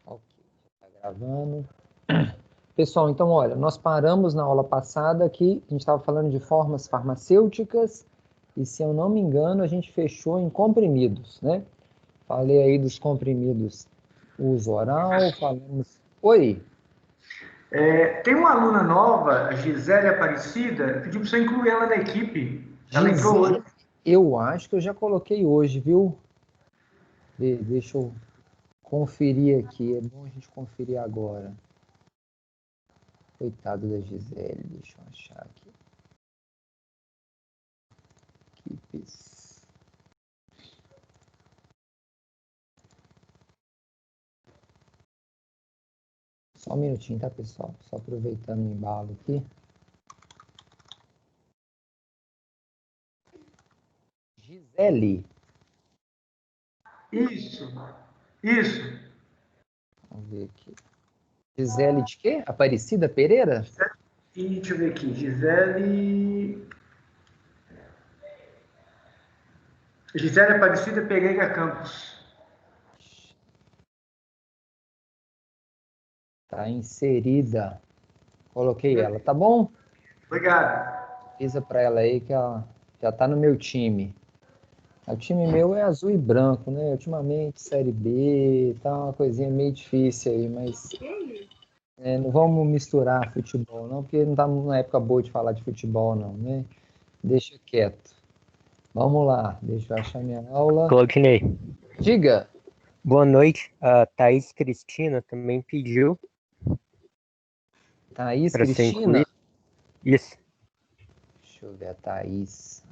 Ok, já está gravando. Pessoal, então, olha, nós paramos na aula passada aqui, a gente estava falando de formas farmacêuticas, e se eu não me engano, a gente fechou em comprimidos, né? Falei aí dos comprimidos uso oral, falamos... Oi! Tem uma aluna nova, a Gisele Aparecida, pediu para você incluir ela na equipe. Ela entrou hoje. Gisele, eu acho que eu já coloquei hoje, viu? Deixa eu conferir aqui, é bom a gente conferir agora. Coitado da Gisele, deixa eu achar aqui. Equipes. Só um minutinho, tá, pessoal? Só aproveitando o embalo aqui. Gisele. Isso, isso. Vamos ver aqui. Gisele de quê? Aparecida Pereira? E deixa eu ver aqui, Gisele Aparecida Pereira Campos. Tá inserida. Coloquei ela, tá bom? Obrigado. Avisa pra ela aí que ela já tá no meu time. O time meu é azul e branco, né? Ultimamente, Série B, tá uma coisinha meio difícil aí, mas não vamos misturar futebol, não, porque não tá numa época boa de falar de futebol, não, né? Deixa quieto. Vamos lá, deixa eu achar minha aula. Claudinei, Diga. boa noite. A Thaís Cristina também pediu Thaís para ser Cristina? incluída. Isso. Deixa eu ver a Thaís.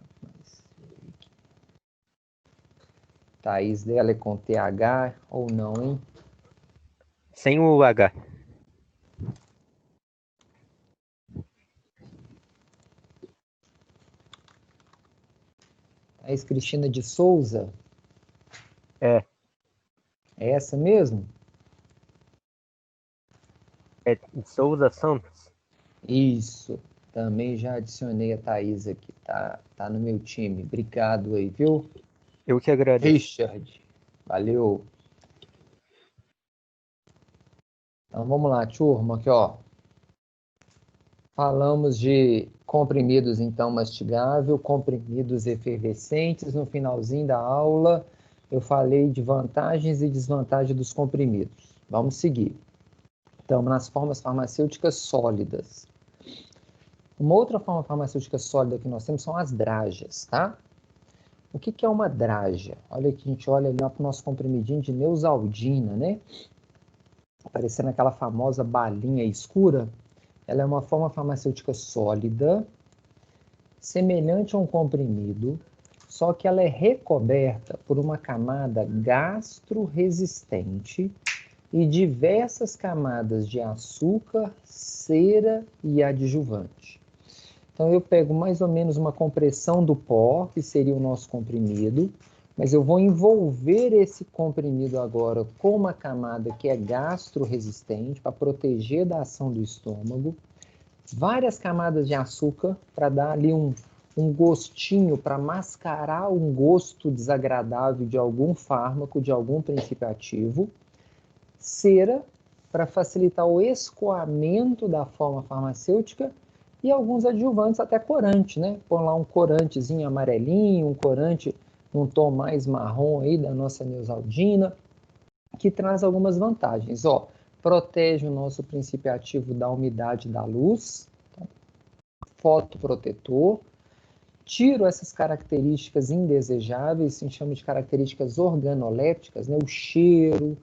Thaís dela é com TH ou não, hein? Sem o H. Thaís Cristina de Souza? É. É essa mesmo? É Souza Santos. Isso. Também já adicionei a Thaís aqui. Tá no meu time. Obrigado aí, viu? Eu que agradeço. Richard. Valeu. Então vamos lá, turma, aqui ó. Falamos de comprimidos então mastigável, comprimidos efervescentes. No finalzinho da aula eu falei de vantagens e desvantagens dos comprimidos. Vamos seguir. Estamos nas formas farmacêuticas sólidas. Uma outra forma farmacêutica sólida que nós temos são as drágeas, tá? O que é uma drágia? Olha aqui, a gente olha ali para o nosso comprimidinho de Neosaldina, né? Aparecendo aquela famosa balinha escura. Ela é uma forma farmacêutica sólida, semelhante a um comprimido, só que ela é recoberta por uma camada gastroresistente e diversas camadas de açúcar, cera e adjuvante. Então eu pego mais ou menos uma compressão do pó, que seria o nosso comprimido, mas eu vou envolver esse comprimido agora com uma camada que é gastroresistente, para proteger da ação do estômago, várias camadas de açúcar, para dar ali um gostinho, para mascarar um gosto desagradável de algum fármaco, de algum princípio ativo, cera, para facilitar o escoamento da forma farmacêutica, e alguns adjuvantes, até corante, né? Põe lá um corantezinho amarelinho, um corante num tom mais marrom aí da nossa Neosaldina, que traz algumas vantagens. Ó, protege o nosso princípio ativo da umidade da luz, tá? Fotoprotetor, tiro essas características indesejáveis, se chama de características organolépticas, né? O cheiro,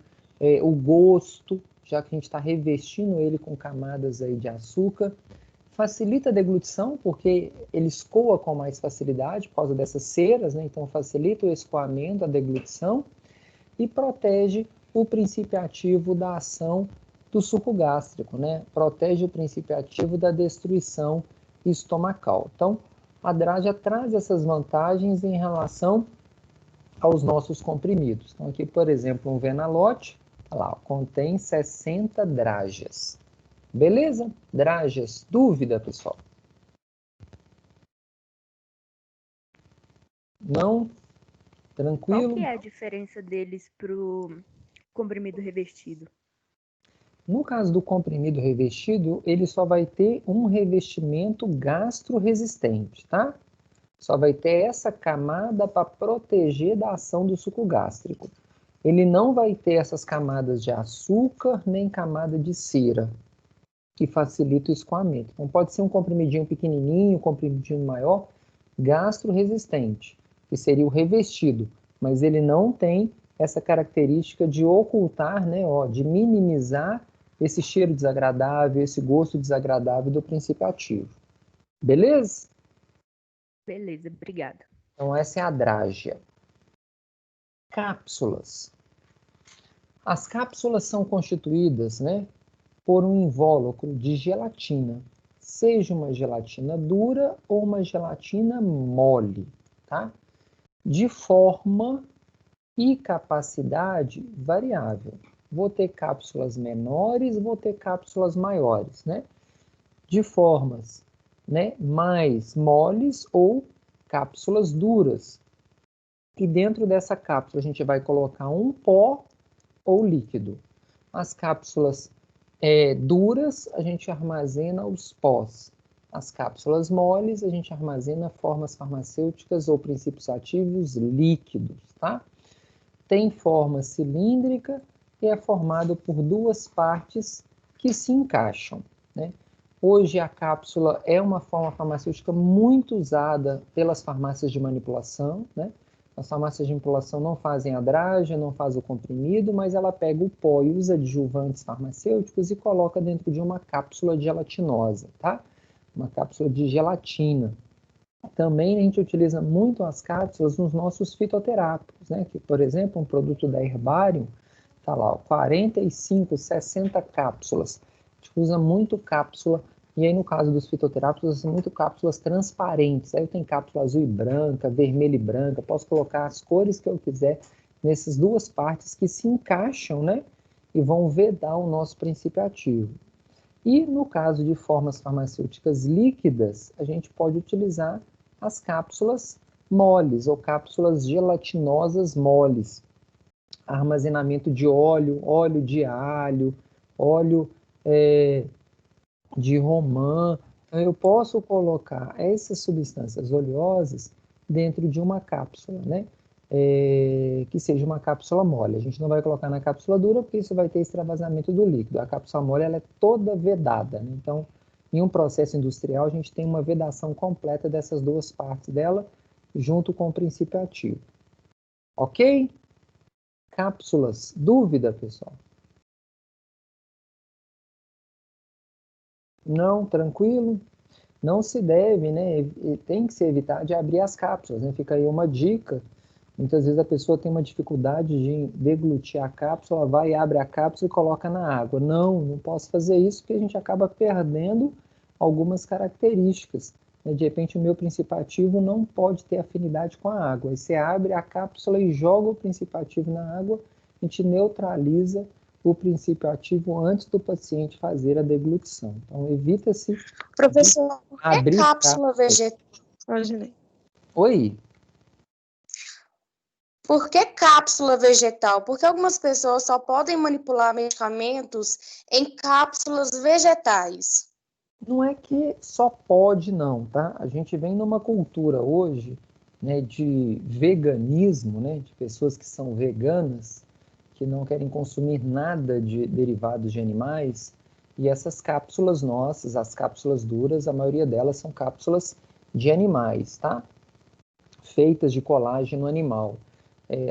o gosto, já que a gente está revestindo ele com camadas aí de açúcar. Facilita a deglutição, porque ele escoa com mais facilidade por causa dessas ceras, né? Então facilita o escoamento, a deglutição, e protege o princípio ativo da ação do suco gástrico, né? Protege o princípio ativo da destruição estomacal. Então, a drágia traz essas vantagens em relação aos nossos comprimidos. Então, aqui, por exemplo, um Venalote, olha lá, contém 60 drágias. Beleza? Drágias. Dúvida, pessoal? Não? Qual Tranquilo? que é a diferença deles pro comprimido revestido? No caso do comprimido revestido, ele só vai ter um revestimento gastroresistente, tá? Só vai ter essa camada para proteger da ação do suco gástrico. Ele não vai ter essas camadas de açúcar, nem camada de cera, que facilita o escoamento. Então, pode ser um comprimidinho pequenininho, um comprimidinho maior, gastroresistente, que seria o revestido, mas ele não tem essa característica de ocultar, né, de minimizar esse cheiro desagradável, esse gosto desagradável do princípio ativo. Beleza? Beleza, obrigada. Então, essa é a drágia. Cápsulas. As cápsulas são constituídas, né, por um invólucro de gelatina, seja uma gelatina dura ou uma gelatina mole, tá? De forma e capacidade variável. Vou ter cápsulas menores, vou ter cápsulas maiores, né? De formas, né, mais moles ou cápsulas duras. E dentro dessa cápsula a gente vai colocar um pó ou líquido. As cápsulas duras, a gente armazena os pós. As cápsulas moles, a gente armazena formas farmacêuticas ou princípios ativos líquidos, tá? Tem forma cilíndrica e é formado por duas partes que se encaixam, né? Hoje a cápsula é uma forma farmacêutica muito usada pelas farmácias de manipulação, né? As farmácias de manipulação não fazem a drágia, não fazem o comprimido, mas ela pega o pó e usa adjuvantes farmacêuticos e coloca dentro de uma cápsula gelatinosa, tá? Uma cápsula de gelatina. Também a gente utiliza muito as cápsulas nos nossos fitoterápicos, né? Que, por exemplo, um produto da Herbarium, tá lá, 45, 60 cápsulas. A gente usa muito cápsula, e aí no caso dos fitoterápicos, usa muito cápsulas transparentes. Aí eu tenho cápsula azul e branca, vermelha e branca, posso colocar as cores que eu quiser nessas duas partes que se encaixam, né? E vão vedar o nosso princípio ativo. E no caso de formas farmacêuticas líquidas, a gente pode utilizar as cápsulas moles ou cápsulas gelatinosas moles. Armazenamento de óleo, óleo de alho, óleo de romã. Então, eu posso colocar essas substâncias oleosas dentro de uma cápsula, né? Que seja uma cápsula mole. A gente não vai colocar na cápsula dura, porque isso vai ter extravasamento do líquido. A cápsula mole ela é toda vedada, né? Então, em um processo industrial, a gente tem uma vedação completa dessas duas partes dela, junto com o princípio ativo. Ok? Cápsulas. Dúvida, pessoal? Não, tranquilo? Não se deve, né? Tem que se evitar de abrir as cápsulas, né? Fica aí uma dica. Muitas vezes a pessoa tem uma dificuldade de deglutir a cápsula, vai e abre a cápsula e coloca na água. Não, não posso fazer isso, porque a gente acaba perdendo algumas características. De repente, o meu princípio ativo não pode ter afinidade com a água. Aí você abre a cápsula e joga o princípio ativo na água, a gente neutraliza o princípio ativo antes do paciente fazer a deglutição. Então, evita-se... Professor, abrir cápsula vegetal? Oi? Por que cápsula vegetal? Porque algumas pessoas só podem manipular medicamentos em cápsulas vegetais. Não é que só pode, não, tá? A gente vem numa cultura hoje, né, de veganismo, né, de pessoas que são veganas, que não querem consumir nada de derivados de animais, e essas cápsulas nossas, as cápsulas duras, a maioria delas são cápsulas de animais, tá? Feitas de colágeno animal.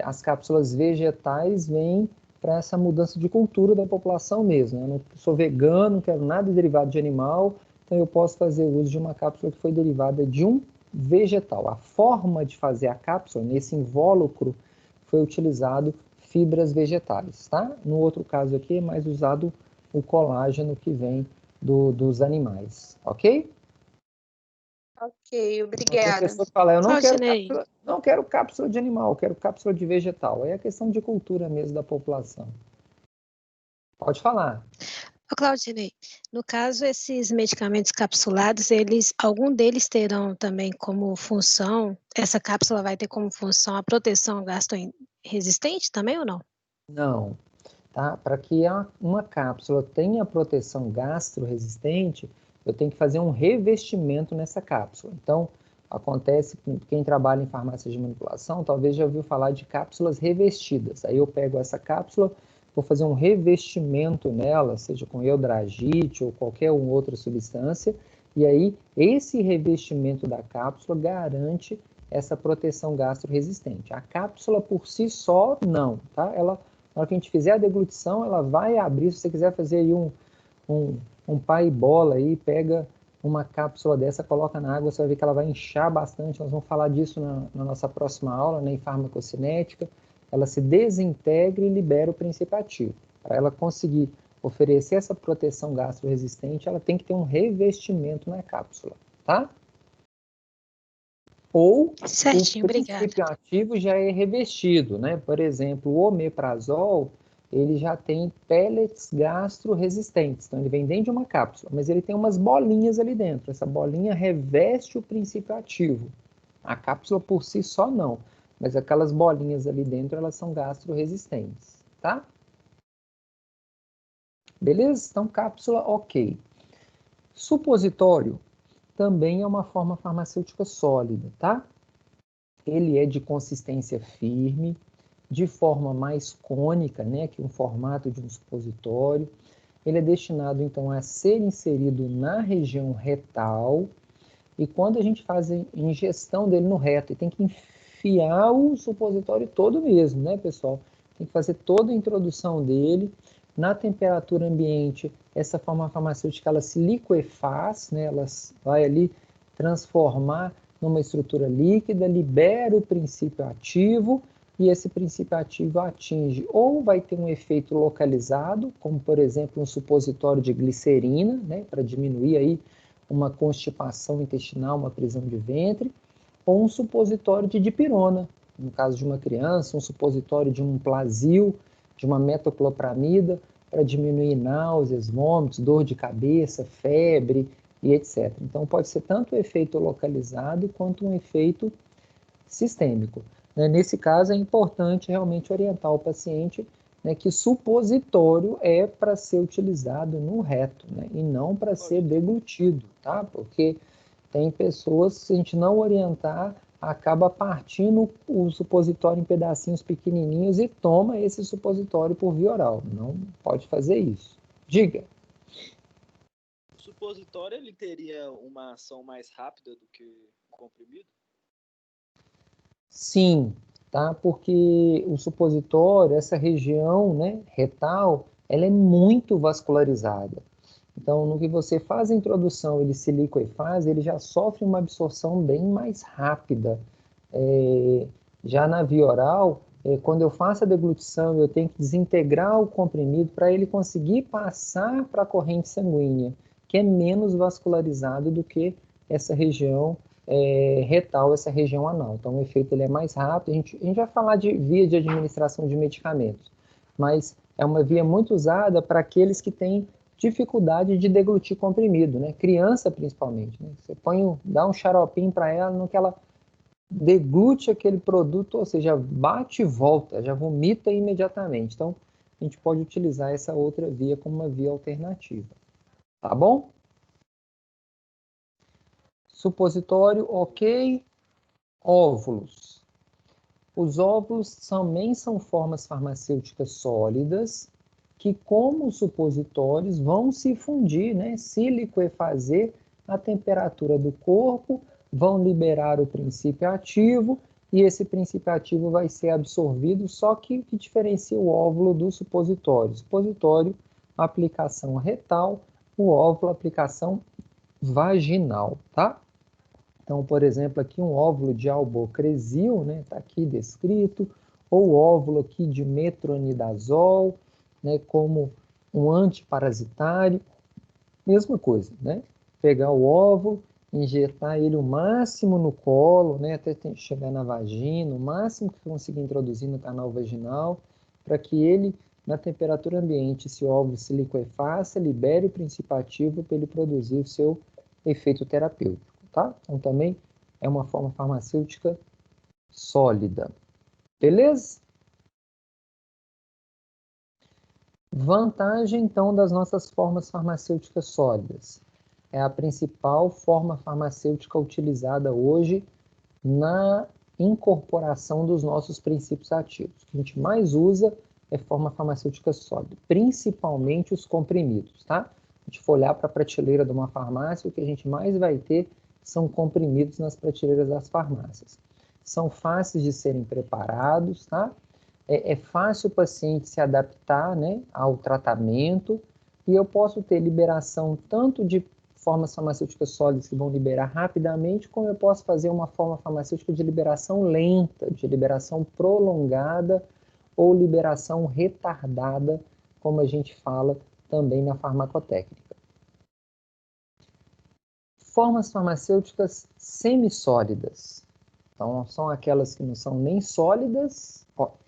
As cápsulas vegetais vêm para essa mudança de cultura da população mesmo. Eu não sou vegano, não quero nada derivado de animal, então eu posso fazer uso de uma cápsula que foi derivada de um vegetal. A forma de fazer a cápsula, nesse invólucro, foi utilizado fibras vegetais, tá? No outro caso aqui é mais usado o colágeno que vem dos animais, ok? Ok, obrigada. A pessoa fala, eu não quero cápsula de animal, eu quero cápsula de vegetal. Aí é questão de cultura mesmo da população. Pode falar. Claudinei, no caso, esses medicamentos capsulados, algum deles terão também como função, essa cápsula vai ter como função a proteção gastroresistente também ou não? Não. tá? Para que uma cápsula tenha proteção gastroresistente, eu tenho que fazer um revestimento nessa cápsula. Então, acontece com quem trabalha em farmácia de manipulação, talvez já ouviu falar de cápsulas revestidas. Aí eu pego essa cápsula, vou fazer um revestimento nela, seja com eudragite ou qualquer outra substância, e aí esse revestimento da cápsula garante essa proteção gastroresistente. A cápsula por si só, não, tá? Ela, na hora que a gente fizer a deglutição, ela vai abrir. Se você quiser fazer aí um pai e bola aí, pega uma cápsula dessa, coloca na água, você vai ver que ela vai inchar bastante. Nós vamos falar disso na nossa próxima aula, né, em farmacocinética. Ela se desintegra e libera o princípio ativo. Para ela conseguir oferecer essa proteção gastroresistente, ela tem que ter um revestimento na cápsula, tá? Ou Certinho, o princípio ativo já é revestido, né? Por exemplo, o omeprazol, ele já tem pellets gastroresistentes. Então, ele vem dentro de uma cápsula, mas ele tem umas bolinhas ali dentro. Essa bolinha reveste o princípio ativo. A cápsula por si só não, mas aquelas bolinhas ali dentro, elas são gastroresistentes, tá? Beleza? Então, cápsula, ok. Supositório também é uma forma farmacêutica sólida, tá? Ele é de consistência firme, de forma mais cônica, né, que um formato de um supositório. Ele é destinado, então, a ser inserido na região retal, e quando a gente faz a ingestão dele no reto, tem que enfiar o supositório todo mesmo, né, pessoal? Tem que fazer toda a introdução dele. Na temperatura ambiente, essa forma farmacêutica, ela se liquefaz, né, ela vai ali transformar numa estrutura líquida, libera o princípio ativo, e esse princípio ativo atinge ou vai ter um efeito localizado, como por exemplo um supositório de glicerina, né, para diminuir aí uma constipação intestinal, uma prisão de ventre, ou um supositório de dipirona, no caso de uma criança, um supositório de um Plasil, de uma metoclopramida, para diminuir náuseas, vômitos, dor de cabeça, febre e etc. Então pode ser tanto o efeito localizado quanto um efeito sistêmico. Nesse caso, é importante realmente orientar o paciente, né, que supositório é para ser utilizado no reto, né, e não para ser deglutido, tá? Porque tem pessoas, se a gente não orientar, acaba partindo o supositório em pedacinhos pequenininhos e toma esse supositório por via oral. Não pode fazer isso. Diga. O supositório, ele teria uma ação mais rápida do que o comprimido? Sim, tá? Porque o supositório, essa região, né, retal, ela é muito vascularizada. Então, no que você faz a introdução, ele se liquefaz, ele já sofre uma absorção bem mais rápida. Já na via oral, quando eu faço a deglutição, eu tenho que desintegrar o comprimido para ele conseguir passar para a corrente sanguínea, que é menos vascularizado do que essa região retal, essa região anal. Então, o efeito ele é mais rápido. A gente vai falar de via de administração de medicamentos, mas é uma via muito usada para aqueles que têm dificuldade de deglutir comprimido, né? Criança, principalmente, né? Você dá um xaropinho para ela, no que ela deglute aquele produto, ou seja, bate e volta, já vomita imediatamente. Então, a gente pode utilizar essa outra via como uma via alternativa. Tá bom? Supositório, ok. Óvulos. Os óvulos também são formas farmacêuticas sólidas que, como supositórios, vão se fundir, né, se liquefazer à temperatura do corpo, vão liberar o princípio ativo e esse princípio ativo vai ser absorvido, só que o que diferencia o óvulo do supositório? Supositório, aplicação retal, o óvulo, aplicação vaginal, tá? Então, por exemplo, aqui um óvulo de albocresil, né, tá aqui descrito, ou óvulo aqui de metronidazol, né, como um antiparasitário, mesma coisa, né? Pegar o óvulo, injetar ele o máximo no colo, né, até chegar na vagina, o máximo que conseguir introduzir no canal vaginal, para que ele, na temperatura ambiente, esse óvulo se liquefaça, libere o princípio ativo para ele produzir o seu efeito terapêutico. Tá? Então, também é uma forma farmacêutica sólida. Beleza? Vantagem, então, das nossas formas farmacêuticas sólidas. É a principal forma farmacêutica utilizada hoje na incorporação dos nossos princípios ativos. O que a gente mais usa é forma farmacêutica sólida, principalmente os comprimidos, tá? A gente for olhar para a prateleira de uma farmácia, o que a gente mais vai ter são comprimidos nas prateleiras das farmácias. São fáceis de serem preparados, tá? É fácil o paciente se adaptar, né, ao tratamento, e eu posso ter liberação tanto de formas farmacêuticas sólidas que vão liberar rapidamente, como eu posso fazer uma forma farmacêutica de liberação lenta, de liberação prolongada ou liberação retardada, como a gente fala também na farmacotécnica. Formas farmacêuticas semissólidas. Então, são aquelas que não são nem sólidas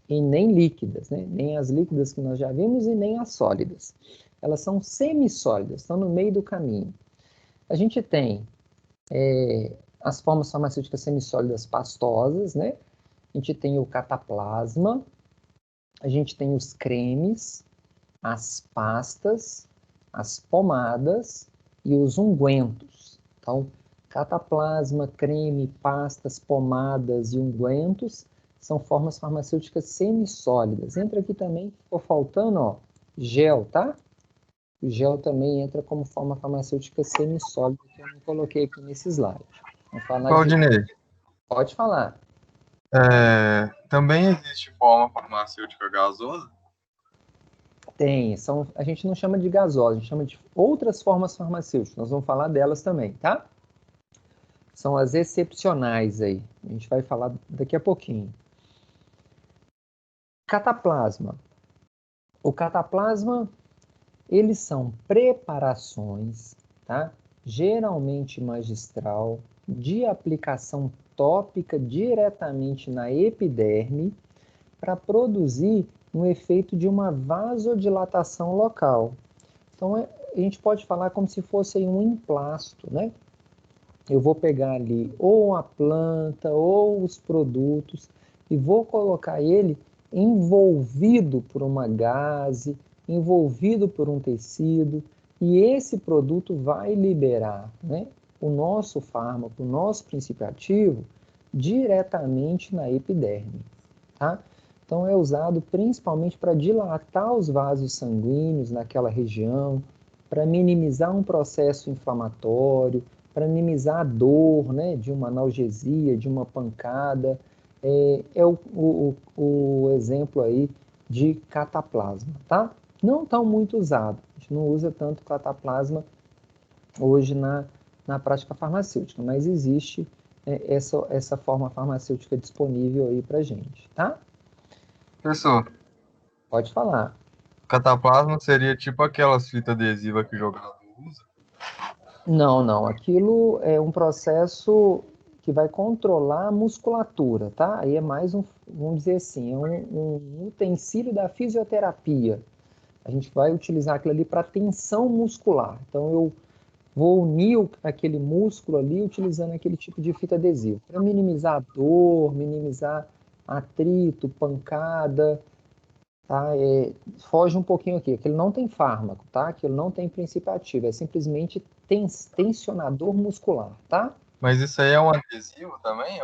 e nem líquidas, né? Nem as líquidas que nós já vimos e nem as sólidas. Elas são semissólidas, estão no meio do caminho. A gente tem as formas farmacêuticas semissólidas pastosas, né? A gente tem o cataplasma, a gente tem os cremes, as pastas, as pomadas e os ungüentos. Então, cataplasma, creme, pastas, pomadas e ungüentos são formas farmacêuticas semissólidas. Entra aqui também, ficou faltando, ó, gel, tá? O gel também entra como forma farmacêutica semissólida, que eu não coloquei aqui nesse slide. Vamos falar Claudinei, Pode falar. também existe forma farmacêutica gasosa? Tem, a gente não chama de gasosa, a gente chama de outras formas farmacêuticas. Nós vamos falar delas também, tá? São as excepcionais aí. A gente vai falar daqui a pouquinho. Cataplasma. O cataplasma, eles são preparações, tá? Geralmente magistral, de aplicação tópica diretamente na epiderme, para produzir um efeito de uma vasodilatação local. Então, a gente pode falar como se fosse um emplasto, né? Eu vou pegar ali ou a planta ou os produtos e vou colocar ele envolvido por uma gaze, envolvido por um tecido, e esse produto vai liberar, né, o nosso fármaco, o nosso princípio ativo, diretamente na epiderme, tá? Então, é usado principalmente para dilatar os vasos sanguíneos naquela região, para minimizar um processo inflamatório, para minimizar a dor, né, de uma analgesia, de uma pancada. É o exemplo aí de cataplasma, tá? Não tão muito usado. A gente não usa tanto cataplasma hoje na prática farmacêutica, mas existe essa forma farmacêutica disponível aí para gente, tá? Professor, Pode falar. cataplasma seria tipo aquelas fitas adesivas que o jogador usa? Não. Aquilo é um processo que vai controlar a musculatura, tá? Aí é mais vamos dizer assim, um utensílio da fisioterapia. A gente vai utilizar aquilo ali para tensão muscular. Então, eu vou unir aquele músculo ali utilizando aquele tipo de fita adesiva, para minimizar a dor, minimizar atrito, pancada, tá? Foge um pouquinho aqui, aquilo não tem fármaco, tá? Aquilo não tem princípio ativo, é simplesmente tensionador muscular, tá? Mas isso aí é um adesivo também?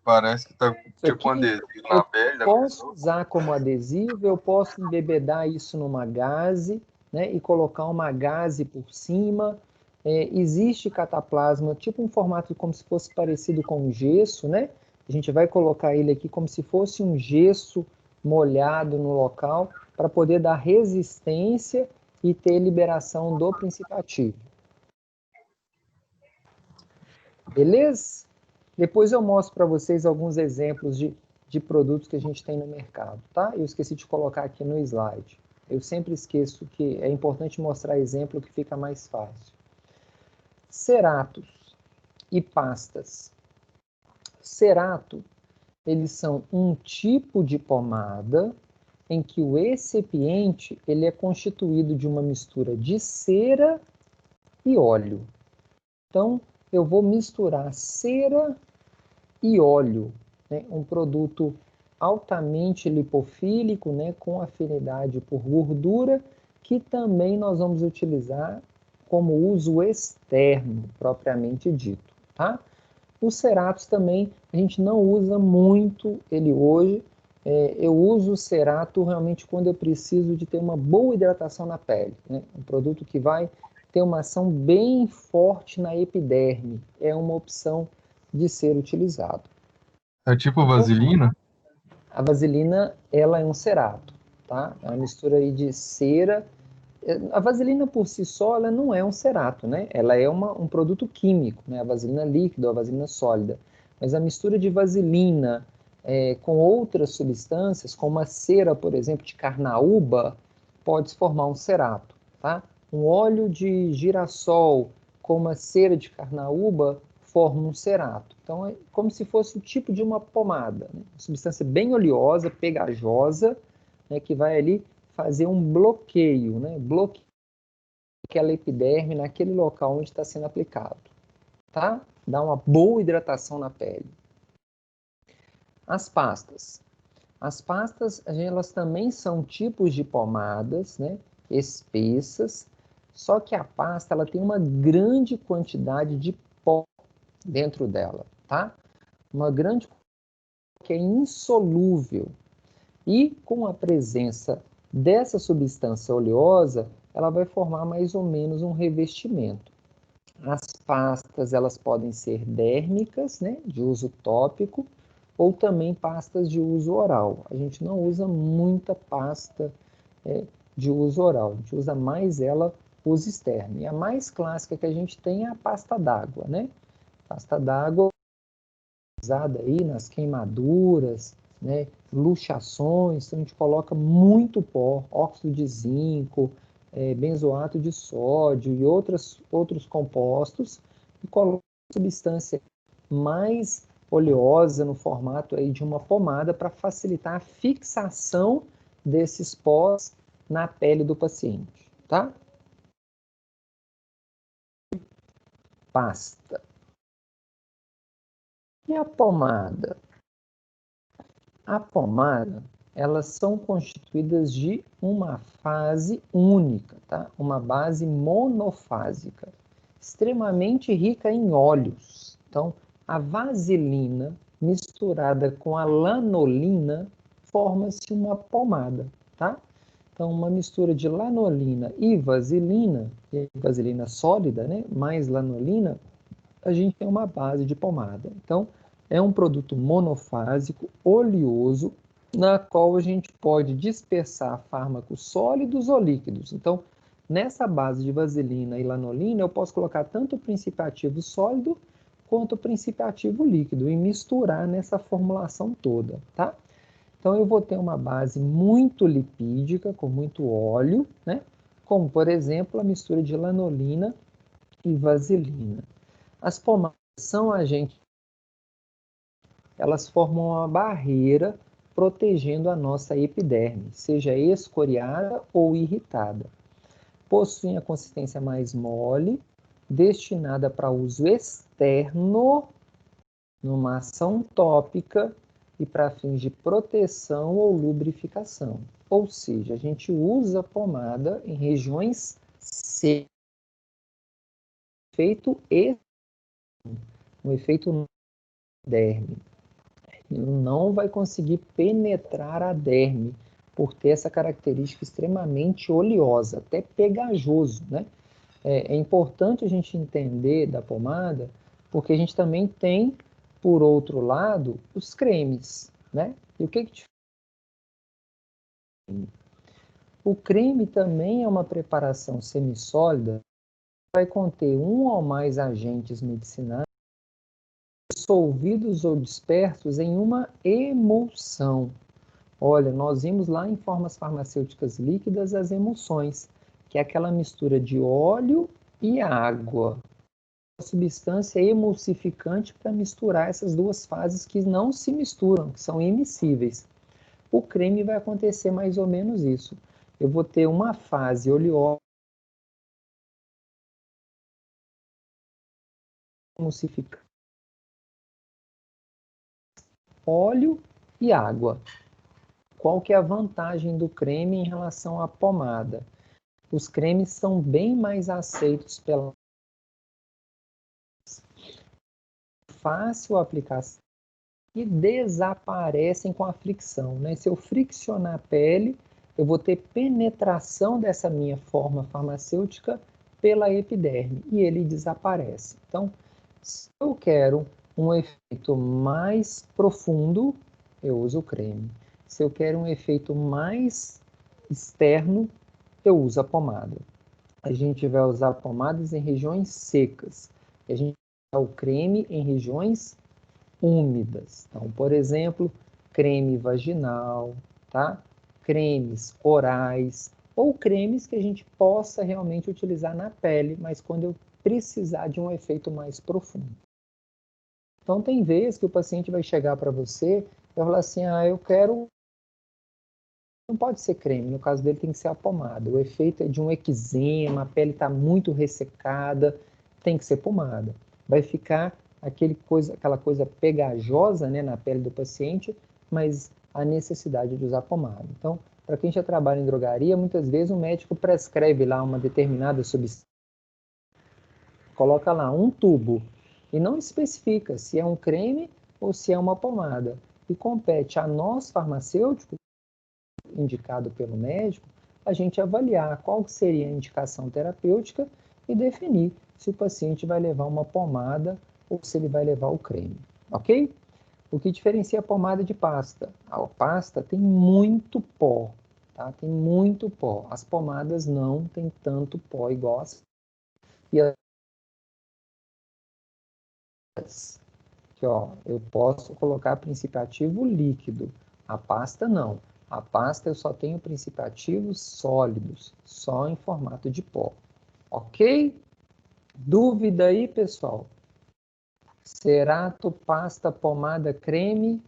Parece que tá tipo um adesivo na pele da Posso pessoa. usar como adesivo, eu posso embebedar isso numa gaze, né? E colocar uma gaze por cima. Existe cataplasma, tipo um formato como se fosse parecido com um gesso, né? A gente vai colocar ele aqui como se fosse um gesso molhado no local para poder dar resistência e ter liberação do princípio ativo. Beleza? Depois eu mostro para vocês alguns exemplos de produtos que a gente tem no mercado, tá? Eu esqueci de colocar aqui no slide. Eu sempre esqueço que é importante mostrar exemplo que fica mais fácil. Ceratos e pastas. Cerato, eles são um tipo de pomada em que o excipiente ele é constituído de uma mistura de cera e óleo. Então, eu vou misturar cera e óleo, né? Um produto altamente lipofílico, né? Com afinidade por gordura, que também nós vamos utilizar como uso externo, propriamente dito, tá? Os ceratos também, a gente não usa muito ele hoje. Eu uso o cerato realmente quando eu preciso de ter uma boa hidratação na pele, né? Um produto que vai ter uma ação bem forte na epiderme. É uma opção de ser utilizado. É tipo vaselina? A vaselina, ela é um cerato, tá? É uma mistura aí de cera. A vaselina por si só, ela não é um cerato, né? Ela é um produto químico, né? A vaselina líquida, a vaselina sólida. Mas a mistura de vaselina com outras substâncias, como a cera, por exemplo, de carnaúba, pode se formar um cerato, tá? Um óleo de girassol com uma cera de carnaúba forma um cerato. Então, é como se fosse o tipo de uma pomada, né? Uma substância bem oleosa, pegajosa, né, que vai ali fazer um bloqueio, né? Bloqueia aquela epiderme naquele local onde está sendo aplicado, tá? Dá uma boa hidratação na pele. As pastas. As pastas, elas também são tipos de pomadas, né? Espessas, só que a pasta, ela tem uma grande quantidade de pó dentro dela, tá? Uma grande que é insolúvel. E com a presença dessa substância oleosa, ela vai formar mais ou menos um revestimento. As pastas, elas podem ser dérmicas, né, de uso tópico, ou também pastas de uso oral. A gente não usa muita pasta de uso oral, a gente usa mais ela uso externo. E a mais clássica que a gente tem é a pasta d'água, né? Pasta d'água usada aí nas queimaduras, né, luxações, então a gente coloca muito pó, óxido de zinco, benzoato de sódio e outros compostos, e coloca substância mais oleosa no formato aí de uma pomada para facilitar a fixação desses pós na pele do paciente, tá? Pasta. E a pomada? A pomada, elas são constituídas de uma fase única, tá? Uma base monofásica, extremamente rica em óleos. Então, a vaselina misturada com a lanolina forma-se uma pomada, tá? Então, uma mistura de lanolina e vaselina sólida, né? Mais lanolina, a gente tem uma base de pomada. Então, é um produto monofásico, oleoso, na qual a gente pode dispersar fármacos sólidos ou líquidos. Então, nessa base de vaselina e lanolina, eu posso colocar tanto o princípio ativo sólido quanto o princípio ativo líquido e misturar nessa formulação toda, tá? Então, eu vou ter uma base muito lipídica, com muito óleo, né? Como, por exemplo, a mistura de lanolina e vaselina. As pomadas são agentes, elas formam uma barreira protegendo a nossa epiderme, seja escoriada ou irritada. Possuem a consistência mais mole, destinada para uso externo, numa ação tópica e para fins de proteção ou lubrificação. Ou seja, a gente usa a pomada em regiões secas, um efeito no derme. Não vai conseguir penetrar a derme por ter essa característica extremamente oleosa, até pegajoso, né? É importante a gente entender da pomada, porque a gente também tem, por outro lado, os cremes, né? E o que o creme também é uma preparação semissólida, vai conter um ou mais agentes medicinais dissolvidos ou dispersos em uma emulsão. Olha, nós vimos lá em formas farmacêuticas líquidas as emulsões, que é aquela mistura de óleo e água. A substância emulsificante para misturar essas duas fases que não se misturam, que são imiscíveis. O creme vai acontecer mais ou menos isso. Eu vou ter uma fase oleosa, emulsificante, óleo e água. Qual que é a vantagem do creme em relação à pomada? os cremes são bem mais aceitos pela fácil aplicação e desaparecem com a fricção, né? Se eu friccionar a pele, eu vou ter penetração dessa minha forma farmacêutica pela epiderme e ele desaparece. Então, se eu quero um efeito mais profundo, eu uso o creme. Se eu quero um efeito mais externo, eu uso a pomada. A gente vai usar pomadas em regiões secas. E a gente vai usar o creme em regiões úmidas. Então, por exemplo, creme vaginal, tá? Cremes orais ou cremes que a gente possa realmente utilizar na pele, mas quando eu precisar de um efeito mais profundo. Então, tem vezes que o paciente vai chegar para você e vai falar assim, eu quero... Não pode ser creme, no caso dele tem que ser a pomada. O efeito é de um eczema, a pele está muito ressecada, tem que ser pomada. Vai ficar aquela coisa pegajosa, né, na pele do paciente, mas a necessidade de usar pomada. Então, para quem já trabalha em drogaria, muitas vezes o médico prescreve lá uma determinada substância, coloca lá um tubo e não especifica se é um creme ou se é uma pomada. E compete a nós, farmacêuticos, indicado pelo médico, a gente avaliar qual seria a indicação terapêutica e definir se o paciente vai levar uma pomada ou se ele vai levar o creme, ok? O que diferencia a pomada de pasta? A pasta tem muito pó, tá? Tem muito pó. As pomadas não têm tanto pó igual as... E aqui, ó, eu posso colocar princípio ativo líquido. A pasta não. A pasta eu só tenho princípios ativos sólidos, só em formato de pó. Ok? Dúvida aí, pessoal? Cerato, pasta, pomada, creme?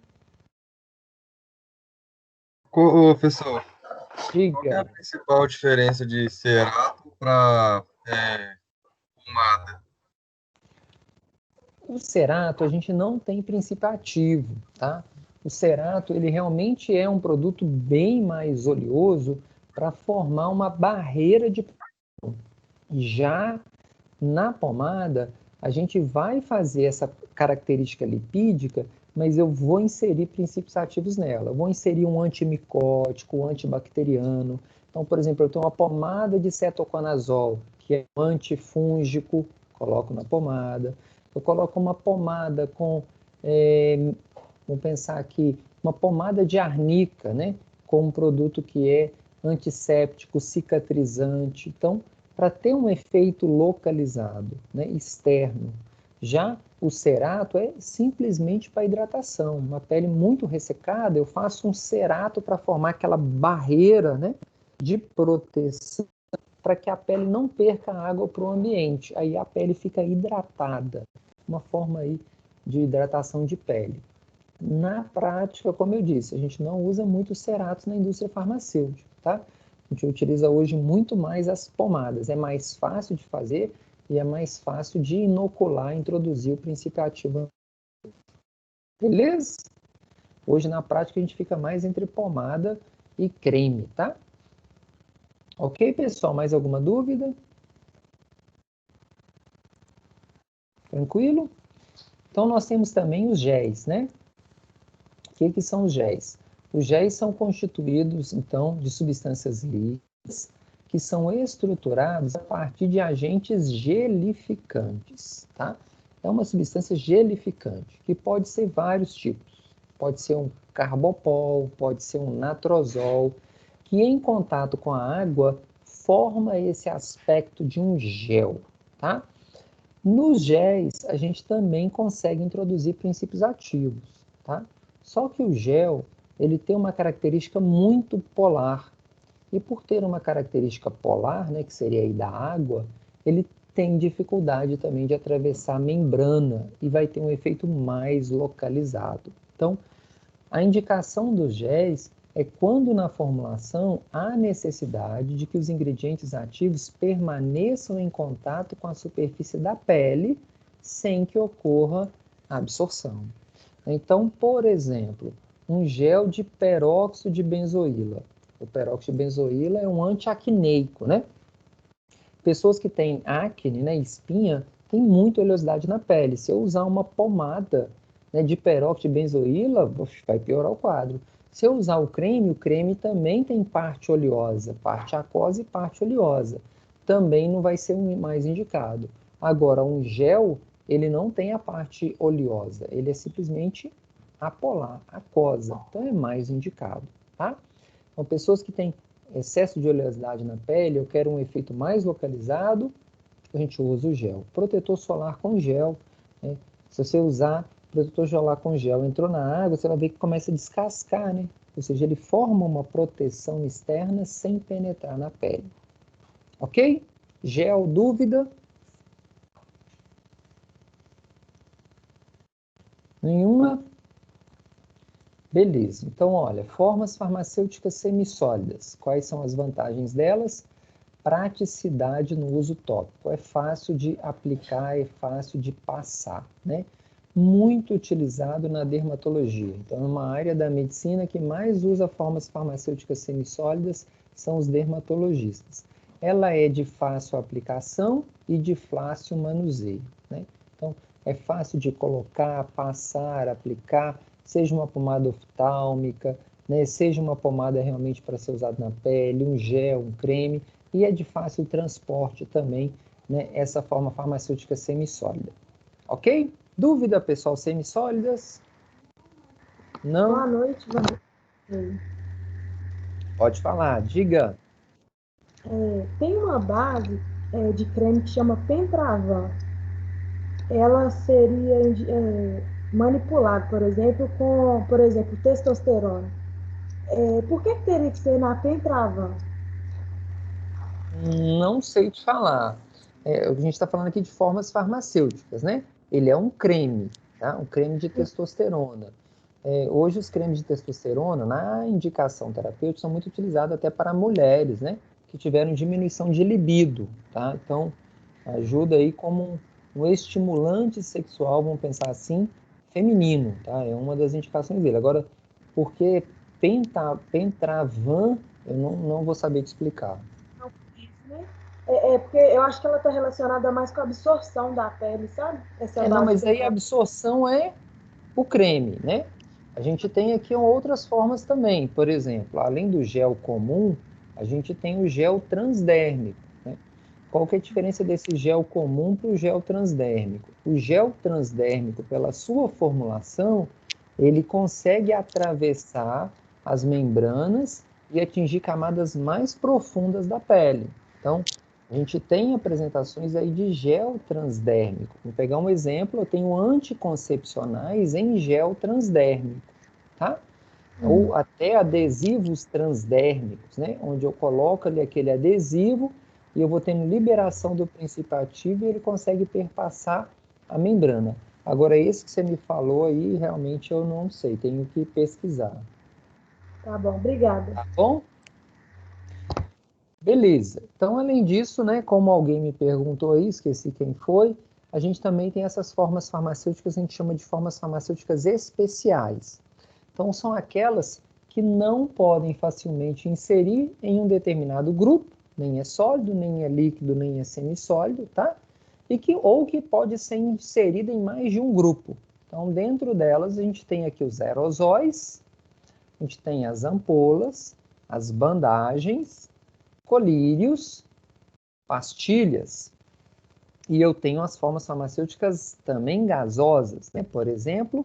Ô, professor, qual que é Diga. a principal diferença de cerato para pomada? O cerato, a gente não tem princípio ativo, tá? O cerato, ele realmente é um produto bem mais oleoso para formar uma barreira de... Já na pomada, a gente vai fazer essa característica lipídica, mas eu vou inserir princípios ativos nela. Eu vou inserir um antimicótico, um antibacteriano. Então, por exemplo, eu tenho uma pomada de cetoconazol, que é um antifúngico, coloco na pomada. Eu coloco uma pomada com, vamos pensar aqui, uma pomada de arnica, né? Com um produto que é antisséptico, cicatrizante. Então, para ter um efeito localizado, né, externo. Já o cerato é simplesmente para hidratação. Uma pele muito ressecada, eu faço um cerato para formar aquela barreira, né, de proteção para que a pele não perca água para o ambiente. Aí a pele fica hidratada. Uma forma aí de hidratação de pele. Na prática, como eu disse, a gente não usa muito ceratos na indústria farmacêutica, tá? A gente utiliza hoje muito mais as pomadas. É mais fácil de fazer e é mais fácil de inocular, introduzir o princípio ativo. Beleza? Hoje, na prática, a gente fica mais entre pomada e creme, tá? Ok, pessoal? Mais alguma dúvida? Tranquilo? Então, nós temos também os géis, né? O que são os géis? Os géis são constituídos, então, de substâncias líquidas que são estruturados a partir de agentes gelificantes, tá? É uma substância gelificante, que pode ser vários tipos. Pode ser um carbopol, pode ser um natrozol, que em contato com a água forma esse aspecto de um gel, tá? Nos géis, a gente também consegue introduzir princípios ativos, tá? Só que o gel, ele tem uma característica muito polar. E por ter uma característica polar, né, que seria aí da água, ele tem dificuldade também de atravessar a membrana e vai ter um efeito mais localizado. Então, a indicação dos géis é quando na formulação há necessidade de que os ingredientes ativos permaneçam em contato com a superfície da pele sem que ocorra a absorção. Então, por exemplo, um gel de peróxido de benzoíla. O peróxido de benzoíla é um antiacneico, né? Pessoas que têm acne, né, espinha, tem muita oleosidade na pele. Se eu usar uma pomada, né, de peróxido de benzoíla, vai piorar o quadro. Se eu usar o creme também tem parte oleosa, parte aquosa e parte oleosa. Também não vai ser o mais indicado. Agora, um gel, ele não tem a parte oleosa, ele é simplesmente apolar, aquosa. Então, é mais indicado, tá? Então, pessoas que têm excesso de oleosidade na pele, eu quero um efeito mais localizado, a gente usa o gel. Protetor solar com gel, né? Se você usar protetor solar com gel, entrou na água, você vai ver que começa a descascar, né? Ou seja, ele forma uma proteção externa sem penetrar na pele. Ok? Gel, dúvida? Nenhuma? Beleza. Então, olha, formas farmacêuticas semissólidas. Quais são as vantagens delas? Praticidade no uso tópico. É fácil de aplicar, é fácil de passar, né? Muito utilizado na dermatologia. Então, é uma área da medicina que mais usa formas farmacêuticas semissólidas são os dermatologistas. Ela é de fácil aplicação e de fácil manuseio, né? Então, é fácil de colocar, passar, aplicar, seja uma pomada oftálmica, né? Seja uma pomada realmente para ser usada na pele, um gel, um creme, e é de fácil transporte também, né? Essa forma farmacêutica semissólida. Ok? Dúvida, pessoal, semissólidas? Não? Boa noite, Vanessa. Pode falar, diga. Tem uma base de creme que chama Pentravan. Ela seria manipulada, por exemplo, com, por exemplo, testosterona. Por que teria que ser na Pentravan? Não sei te falar. A gente está falando aqui de formas farmacêuticas, né? Ele é um creme, tá? Um creme de testosterona. Hoje os cremes de testosterona, na indicação terapêutica, são muito utilizados até para mulheres, né? Que tiveram diminuição de libido, tá? Então, ajuda aí como um estimulante sexual, vamos pensar assim, feminino, tá? É uma das indicações dele. Agora, por que Pentravan, eu não vou saber te explicar. Porque eu acho que ela está relacionada mais com a absorção da pele, sabe? Não, mas aí a absorção é o creme, né? A gente tem aqui outras formas também. Por exemplo, além do gel comum, a gente tem o gel transdérmico, né? Qual que é a diferença desse gel comum para o gel transdérmico? O gel transdérmico, pela sua formulação, ele consegue atravessar as membranas e atingir camadas mais profundas da pele. Então, a gente tem apresentações aí de gel transdérmico. Vou pegar um exemplo, eu tenho anticoncepcionais em gel transdérmico, tá? Ou até adesivos transdérmicos, né? Onde eu coloco ali aquele adesivo e eu vou tendo liberação do princípio ativo e ele consegue perpassar a membrana. Agora, esse que você me falou aí, realmente eu não sei, tenho que pesquisar. Tá bom, obrigada. Tá bom? Beleza. Então, além disso, né, como alguém me perguntou aí, esqueci quem foi, a gente também tem essas formas farmacêuticas, a gente chama de formas farmacêuticas especiais. Então, são aquelas que não podem facilmente inserir em um determinado grupo, nem é sólido, nem é líquido, nem é semissólido, tá? Ou que pode ser inserida em mais de um grupo. Então, dentro delas, a gente tem aqui os aerosóis, a gente tem as ampolas, as bandagens, colírios, pastilhas, e eu tenho as formas farmacêuticas também gasosas, né? Por exemplo,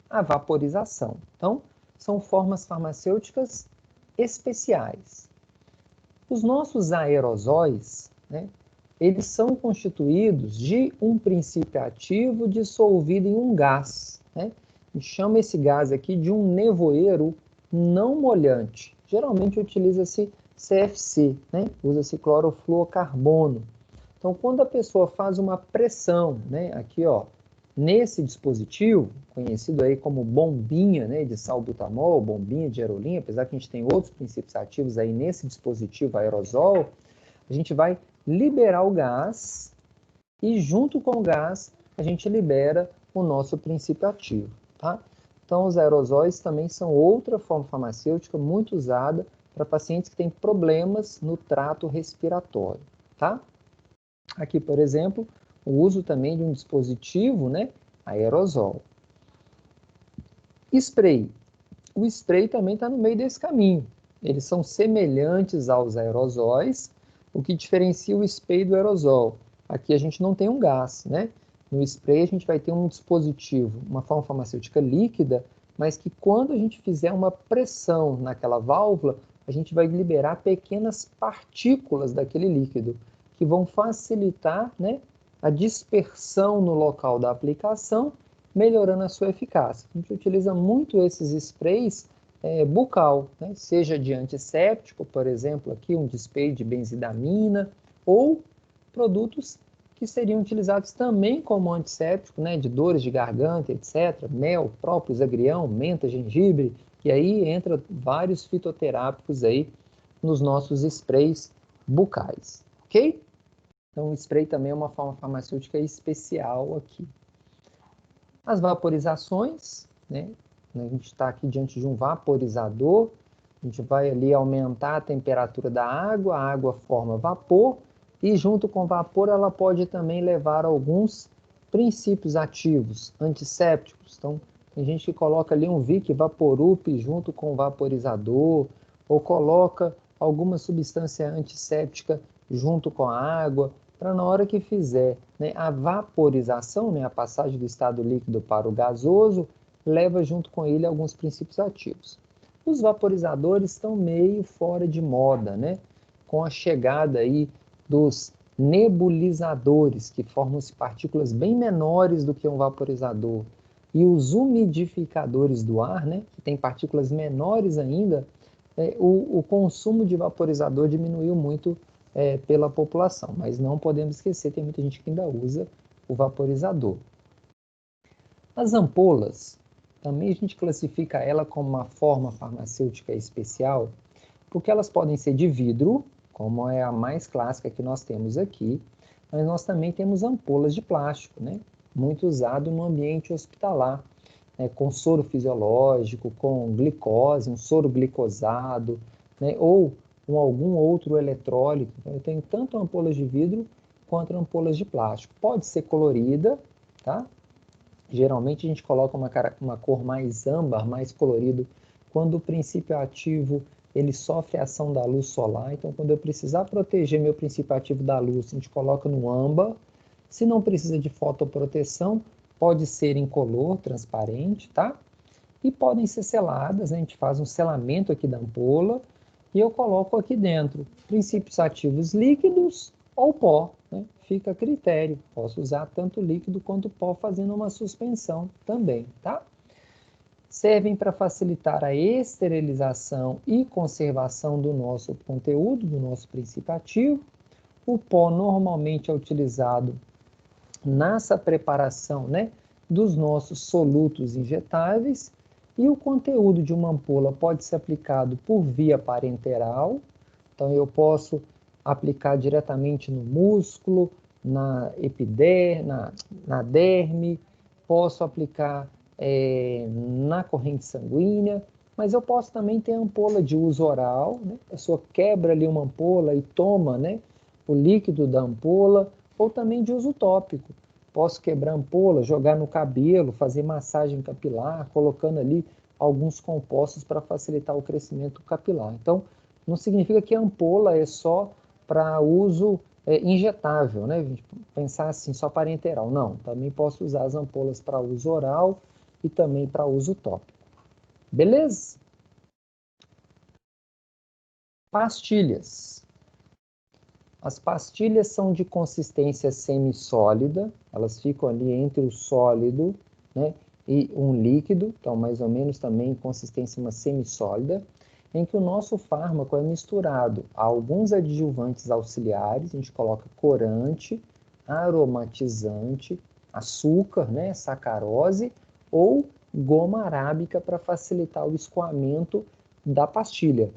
a vaporização. Então, são formas farmacêuticas especiais. Os nossos aerosóis, né? Eles são constituídos de um princípio ativo dissolvido em um gás, né? A gente chama esse gás aqui de um nevoeiro não molhante. Geralmente utiliza-se CFC, né? Usa-se clorofluorcarbono. Então, quando a pessoa faz uma pressão, né? Aqui, ó, nesse dispositivo, conhecido aí como bombinha, né? De salbutamol, bombinha de aerolinha, apesar que a gente tem outros princípios ativos aí nesse dispositivo aerosol, a gente vai liberar o gás e junto com o gás a gente libera o nosso princípio ativo, tá? Então, os aerosóis também são outra forma farmacêutica muito usada para pacientes que têm problemas no trato respiratório, tá? Aqui, por exemplo, o uso também de um dispositivo, né, aerosol. Spray. O spray também está no meio desse caminho. Eles são semelhantes aos aerosóis, o que diferencia o spray do aerosol. Aqui a gente não tem um gás, né? No spray a gente vai ter um dispositivo, uma forma farmacêutica líquida, mas que quando a gente fizer uma pressão naquela válvula, a gente vai liberar pequenas partículas daquele líquido, que vão facilitar, né, a dispersão no local da aplicação, melhorando a sua eficácia. A gente utiliza muito esses sprays bucal, né, seja de antisséptico, por exemplo, aqui um spray de benzidamina, ou produtos que seriam utilizados também como antisséptico, né, de dores de garganta, etc. Mel, própolis, agrião, menta, gengibre, e aí entra vários fitoterápicos aí nos nossos sprays bucais, ok? Então o spray também é uma forma farmacêutica especial aqui. As vaporizações, né? A gente está aqui diante de um vaporizador, a gente vai ali aumentar a temperatura da água, a água forma vapor, e junto com o vapor ela pode também levar alguns princípios ativos, antissépticos. Então, tem gente que coloca ali um Vic Vaporup junto com o vaporizador, ou coloca alguma substância antisséptica junto com a água, para na hora que fizer, né, a vaporização, né, a passagem do estado líquido para o gasoso, leva junto com ele alguns princípios ativos. Os vaporizadores estão meio fora de moda, né? Com a chegada aí dos nebulizadores, que formam partículas bem menores do que um vaporizador, e os umidificadores do ar, né, que tem partículas menores ainda, o consumo de vaporizador diminuiu muito pela população, mas não podemos esquecer, tem muita gente que ainda usa o vaporizador. As ampolas, também a gente classifica ela como uma forma farmacêutica especial, porque elas podem ser de vidro, como é a mais clássica que nós temos aqui, mas nós também temos ampolas de plástico, né? Muito usado no ambiente hospitalar, né? Com soro fisiológico, com glicose, um soro glicosado, né? Ou com algum outro eletrólito. Então, eu tenho tanto ampolas de vidro quanto ampolas de plástico. Pode ser colorida, tá? Geralmente a gente coloca uma cor mais âmbar, mais colorido, quando o princípio ativo ele sofre a ação da luz solar. Então, quando eu precisar proteger meu princípio ativo da luz, a gente coloca no âmbar. Se não precisa de fotoproteção, pode ser incolor, transparente, tá? E podem ser seladas, né? A gente faz um selamento aqui da ampola e eu coloco aqui dentro princípios ativos líquidos ou pó, né? Fica a critério. Posso usar tanto líquido quanto pó fazendo uma suspensão também, tá? Servem para facilitar a esterilização e conservação do nosso conteúdo, do nosso princípio ativo. O pó normalmente é utilizado nessa preparação, né, dos nossos solutos injetáveis, e o conteúdo de uma ampola pode ser aplicado por via parenteral. Então eu posso aplicar diretamente no músculo, na epiderme, na derme, posso aplicar na corrente sanguínea, mas eu posso também ter ampola de uso oral, né? A pessoa quebra ali uma ampola e toma, né, o líquido da ampola, ou também de uso tópico. Posso quebrar a ampola, jogar no cabelo, fazer massagem capilar, colocando ali alguns compostos para facilitar o crescimento capilar. Então, não significa que a ampola é só para uso injetável, né? Pensar assim, só parenteral. Não, também posso usar as ampolas para uso oral e também para uso tópico. Beleza? Pastilhas. As pastilhas são de consistência semissólida, elas ficam ali entre o sólido, né, e um líquido, então mais ou menos também consistência uma semissólida, em que o nosso fármaco é misturado a alguns adjuvantes auxiliares, a gente coloca corante, aromatizante, açúcar, né, sacarose, ou goma arábica para facilitar o escoamento da pastilha.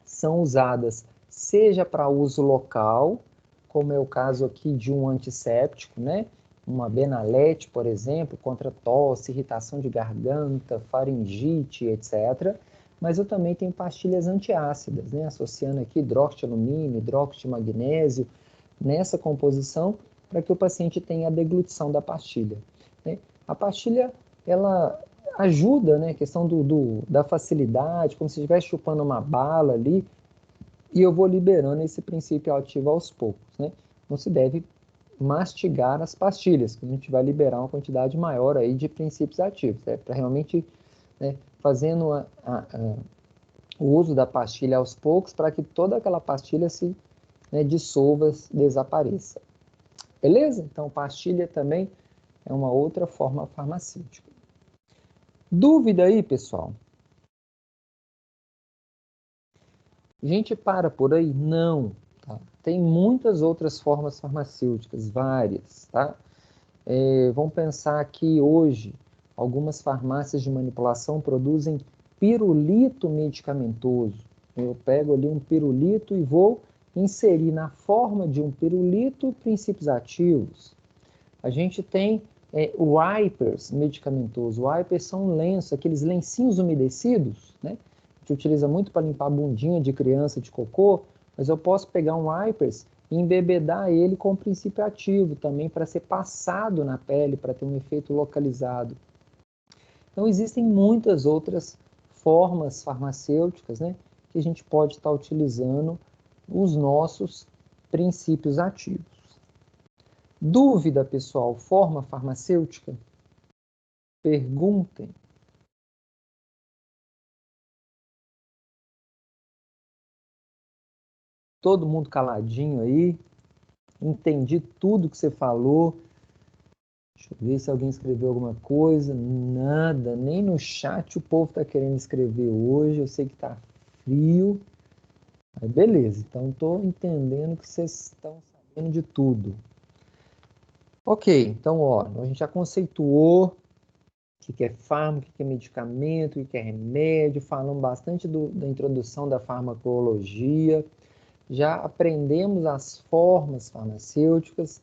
São usadas seja para uso local, como é o caso aqui de um antisséptico, né? Uma Benalete, por exemplo, contra tosse, irritação de garganta, faringite, etc. Mas eu também tenho pastilhas antiácidas, né? Associando aqui hidróxido de alumínio, hidróxido de magnésio, nessa composição para que o paciente tenha a deglutição da pastilha, né? A pastilha, ela ajuda, né, a questão da facilidade, como se estivesse chupando uma bala ali, e eu vou liberando esse princípio ativo aos poucos, né? Não se deve mastigar as pastilhas, que a gente vai liberar uma quantidade maior aí de princípios ativos, para realmente, né, fazendo o uso da pastilha aos poucos, para que toda aquela pastilha se, né, dissolva, desapareça. Beleza? Então, pastilha também é uma outra forma farmacêutica. Dúvida aí, pessoal? A gente para por aí? Não. Tá? Tem muitas outras formas farmacêuticas, várias, tá? Vamos pensar que hoje algumas farmácias de manipulação produzem pirulito medicamentoso. Eu pego ali um pirulito e vou inserir na forma de um pirulito princípios ativos. A gente tem wipers medicamentosos. Wipers são lenços, aqueles lencinhos umedecidos, né? A gente utiliza muito para limpar a bundinha de criança de cocô, mas eu posso pegar um wipers e embebedar ele com princípio ativo também para ser passado na pele, para ter um efeito localizado. Então existem muitas outras formas farmacêuticas, né, que a gente pode estar utilizando os nossos princípios ativos. Dúvida, pessoal? Forma farmacêutica? Perguntem. Todo mundo caladinho aí. Entendi tudo que você falou. Deixa eu ver se alguém escreveu alguma coisa. Nada, nem no chat o povo está querendo escrever hoje. Eu sei que está frio. Mas beleza, então estou entendendo que vocês estão sabendo de tudo. Ok, então ó, a gente já conceituou o que é fármaco, o que é medicamento, o que é remédio, falamos bastante da introdução da farmacologia, já aprendemos as formas farmacêuticas,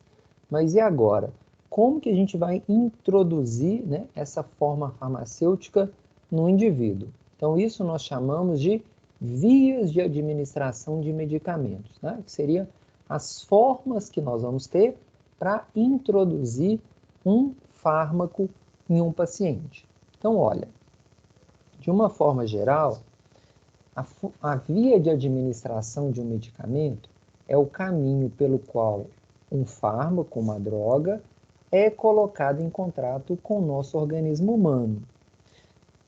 mas e agora? Como que a gente vai introduzir, né, essa forma farmacêutica no indivíduo? Então isso nós chamamos de vias de administração de medicamentos, né, que seriam as formas que nós vamos ter para introduzir um fármaco em um paciente. Então, olha, de uma forma geral, a via de administração de um medicamento é o caminho pelo qual um fármaco, uma droga, é colocado em contato com o nosso organismo humano.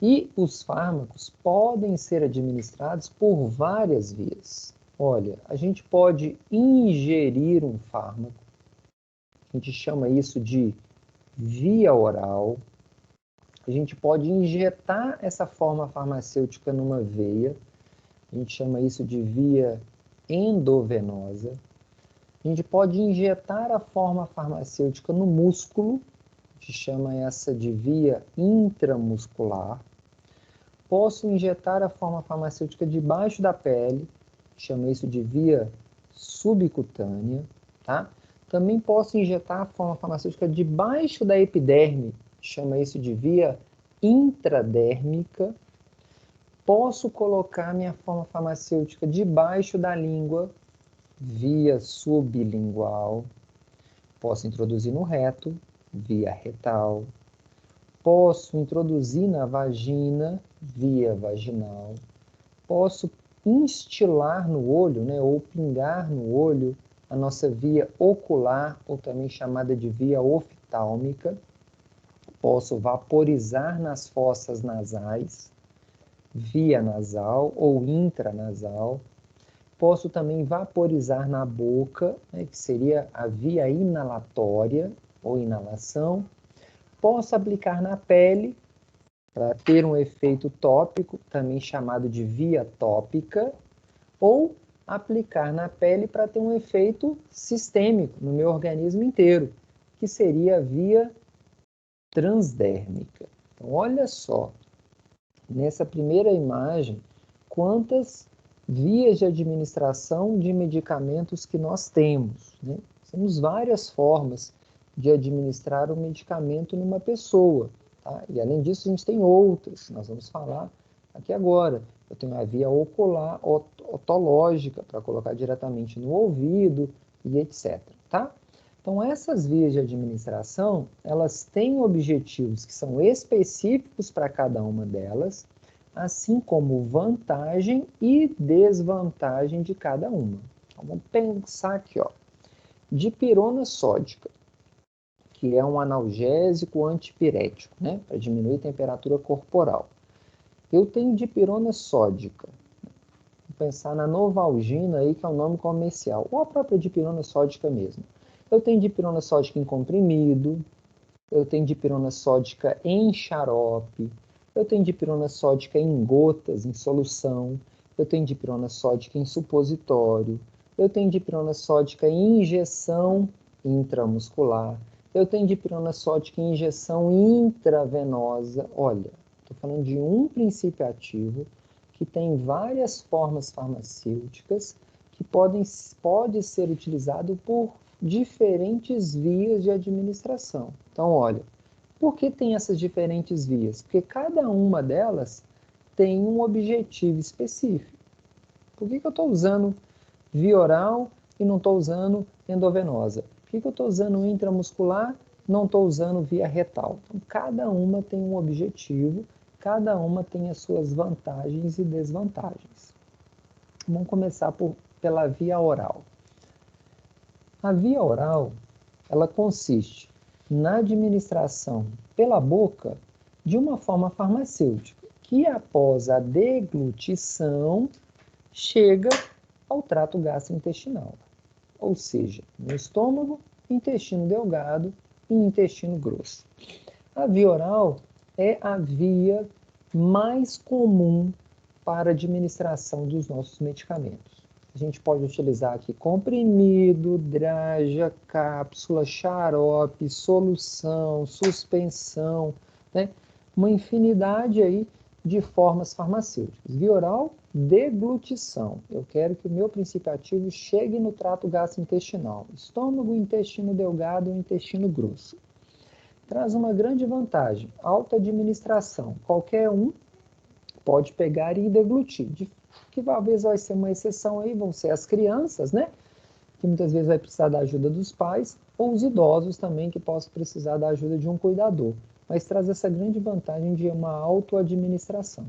E os fármacos podem ser administrados por várias vias. Olha, a gente pode ingerir um fármaco, a gente chama isso de via oral. A gente pode injetar essa forma farmacêutica numa veia, a gente chama isso de via endovenosa. A gente pode injetar a forma farmacêutica no músculo, a gente chama essa de via intramuscular. Posso injetar a forma farmacêutica debaixo da pele, chama isso de via subcutânea, tá? Também posso injetar a forma farmacêutica debaixo da epiderme, chama isso de via intradérmica. Posso colocar minha forma farmacêutica debaixo da língua, via sublingual. Posso introduzir no reto, via retal. Posso introduzir na vagina, via vaginal. Posso instilar no olho, né, ou pingar no olho, a nossa via ocular, ou também chamada de via oftálmica. Posso vaporizar nas fossas nasais, via nasal ou intranasal. Posso também vaporizar na boca, né, que seria a via inalatória ou inalação. Posso aplicar na pele, para ter um efeito tópico, também chamado de via tópica, ou aplicar na pele para ter um efeito sistêmico no meu organismo inteiro, que seria a via transdérmica. Então, olha só, nessa primeira imagem, quantas vias de administração de medicamentos que nós temos, né? Temos várias formas de administrar o medicamento numa pessoa, tá? E além disso, a gente tem outras, nós vamos falar aqui agora. Eu tenho a via ocular, otológica, para colocar diretamente no ouvido, e etc. Tá? Então, essas vias de administração, elas têm objetivos que são específicos para cada uma delas, assim como vantagem e desvantagem de cada uma. Então, vamos pensar aqui, ó. Dipirona sódica, que é um analgésico antipirético, né, para diminuir a temperatura corporal. Eu tenho dipirona sódica. Vou pensar na Novalgina aí, que é o nome comercial, ou a própria dipirona sódica mesmo. Eu tenho dipirona sódica em comprimido, eu tenho dipirona sódica em xarope, eu tenho dipirona sódica em gotas, em solução, eu tenho dipirona sódica em supositório, eu tenho dipirona sódica em injeção intramuscular, eu tenho dipirona sódica em injeção intravenosa. Olha, estou falando de um princípio ativo que tem várias formas farmacêuticas que pode ser utilizado por diferentes vias de administração. Então, olha, por que tem essas diferentes vias? Porque cada uma delas tem um objetivo específico. Por que eu estou usando via oral e não estou usando endovenosa? Por que eu estou usando intramuscular e não estou usando via retal? Então, cada uma tem um objetivo, cada uma tem as suas vantagens e desvantagens. Vamos começar pela via oral. A via oral, ela consiste na administração pela boca de uma forma farmacêutica, que após a deglutição chega ao trato gastrointestinal, ou seja, no estômago, intestino delgado e intestino grosso. A via oral é a via mais comum para administração dos nossos medicamentos. A gente pode utilizar aqui comprimido, draja, cápsula, xarope, solução, suspensão, né? Uma infinidade aí de formas farmacêuticas. Via oral, deglutição. Eu quero que o meu princípio ativo chegue no trato gastrointestinal, estômago, intestino delgado e intestino grosso. Traz uma grande vantagem, alta administração. Qualquer um pode pegar e deglutir. Que talvez vai ser uma exceção aí, vão ser as crianças, né? Que muitas vezes vai precisar da ajuda dos pais, ou os idosos também, que possam precisar da ajuda de um cuidador. Mas traz essa grande vantagem de uma autoadministração.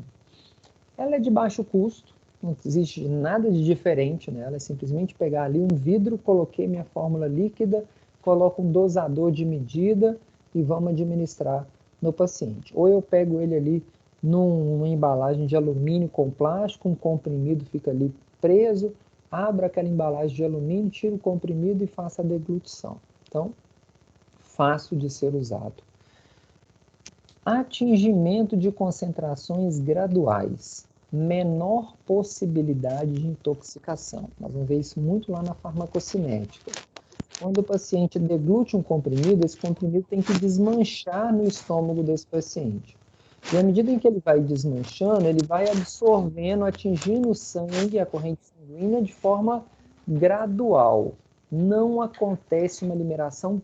Ela é de baixo custo, não existe nada de diferente nela, é simplesmente pegar ali um vidro, coloquei minha fórmula líquida, coloco um dosador de medida e vamos administrar no paciente. Ou eu pego ele ali numa embalagem de alumínio com plástico, um comprimido fica ali preso, abra aquela embalagem de alumínio, tira o comprimido e faça a deglutição. Então, fácil de ser usado. Atingimento de concentrações graduais, menor possibilidade de intoxicação. Nós vamos ver isso muito lá na farmacocinética. Quando o paciente deglute um comprimido, esse comprimido tem que desmanchar no estômago desse paciente. E à medida em que ele vai desmanchando, ele vai absorvendo, atingindo o sangue, a corrente sanguínea, de forma gradual. Não acontece uma liberação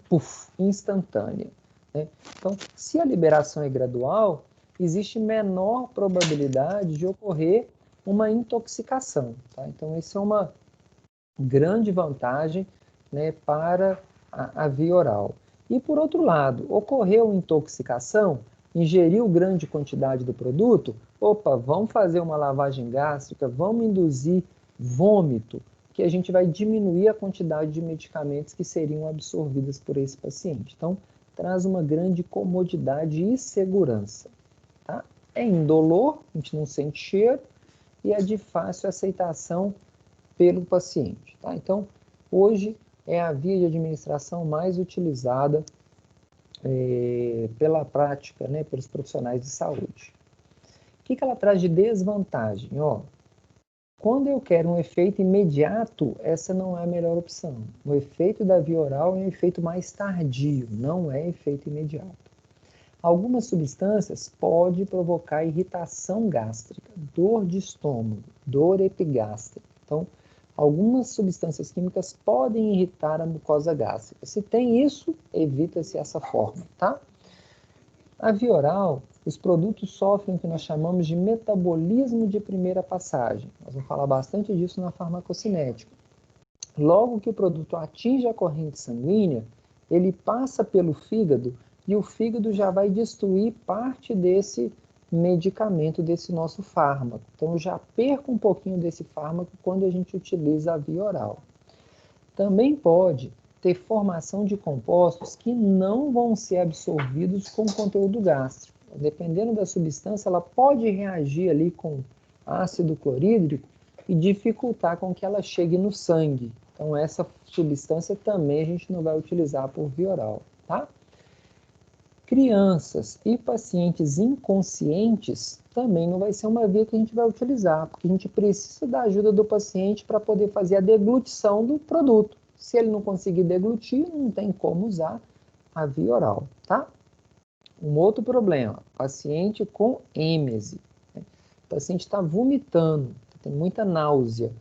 instantânea, né? Então, se a liberação é gradual, existe menor probabilidade de ocorrer uma intoxicação. Tá? Então, isso é uma grande vantagem, né, para a via oral. E, por outro lado, ocorreu intoxicação, ingeriu grande quantidade do produto, opa, vamos fazer uma lavagem gástrica, vamos induzir vômito, que a gente vai diminuir a quantidade de medicamentos que seriam absorvidos por esse paciente. Então, traz uma grande comodidade e segurança. Tá? É indolor, a gente não sente cheiro, e é de fácil aceitação pelo paciente. Tá? Então, hoje é a via de administração mais utilizada pela prática, né, pelos profissionais de saúde. O que ela traz de desvantagem? Quando eu quero um efeito imediato, essa não é a melhor opção. O efeito da via oral é um efeito mais tardio, não é efeito imediato. Algumas substâncias podem provocar irritação gástrica, dor de estômago, dor epigástrica. Então, algumas substâncias químicas podem irritar a mucosa gástrica. Se tem isso, evita-se essa forma, tá? A via oral, os produtos sofrem o que nós chamamos de metabolismo de primeira passagem. Nós vamos falar bastante disso na farmacocinética. logo que o produto atinge a corrente sanguínea, ele passa pelo fígado e o fígado já vai destruir parte desse medicamento, desse nosso fármaco. Então, eu já perco um pouquinho desse fármaco quando a gente utiliza a via oral. Também pode ter formação de compostos que não vão ser absorvidos com conteúdo gástrico. Dependendo da substância, ela pode reagir ali com ácido clorídrico e dificultar com que ela chegue no sangue. Então, essa substância também a gente não vai utilizar por via oral, tá? Crianças e pacientes inconscientes também não vai ser uma via que a gente vai utilizar, porque a gente precisa da ajuda do paciente para poder fazer a deglutição do produto. Se ele não conseguir deglutir, não tem como usar a via oral, tá? Um outro problema, paciente com êmese. Né? O paciente está vomitando, tem muita náusea.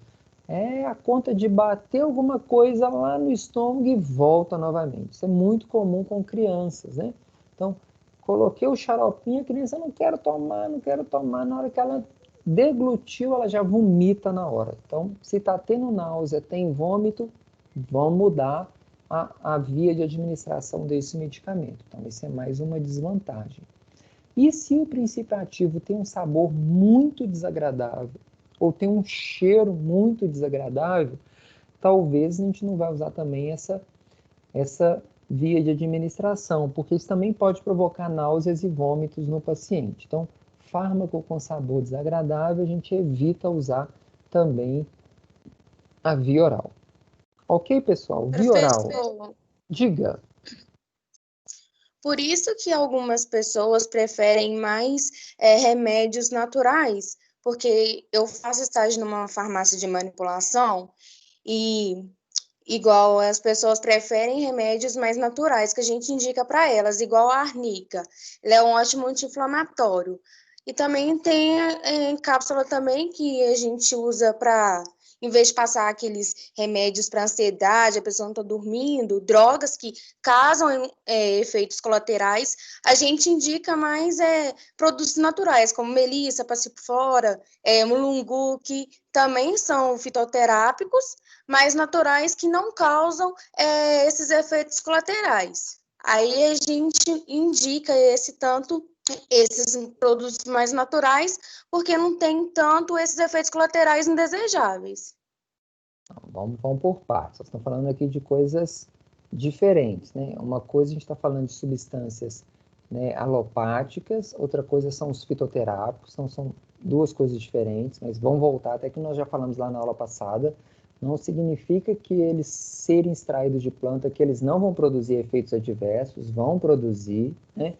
É a conta de bater alguma coisa lá no estômago e volta novamente. Isso é muito comum com crianças, né? Então, coloquei o xaropinho, a criança não quero tomar. Na hora que ela deglutiu, ela já vomita na hora. Então, se está tendo náusea, tem vômito, vão mudar a via de administração desse medicamento. Então, isso é mais uma desvantagem. E se o princípio ativo tem um sabor muito desagradável, ou tem um cheiro muito desagradável, talvez a gente não vai usar também essa via de administração, porque isso também pode provocar náuseas e vômitos no paciente. Então, fármaco com sabor desagradável, a gente evita usar também a via oral. Ok, pessoal? Via oral. Professor, Diga. por isso que algumas pessoas preferem mais remédios naturais, porque eu faço estágio numa farmácia de manipulação e igual as pessoas preferem remédios mais naturais que a gente indica para elas, igual a arnica. Ele é um ótimo anti-inflamatório. E também tem cápsula também que a gente usa para, em vez de passar aqueles remédios para ansiedade, a pessoa não está dormindo, drogas que causam efeitos colaterais, a gente indica mais produtos naturais, como melissa, passiflora, mulungu, que também são fitoterápicos, mas naturais que não causam esses efeitos colaterais. Aí a gente indica esses produtos mais naturais, porque não tem tanto esses efeitos colaterais indesejáveis. Vamos por partes. Nós estamos falando aqui de coisas diferentes, né? Uma coisa a gente está falando de substâncias, né, alopáticas, outra coisa são os fitoterápicos, então são duas coisas diferentes, mas vamos voltar até que nós já falamos lá na aula passada. Não significa que eles serem extraídos de planta, que eles não vão produzir efeitos adversos, vão produzir, né?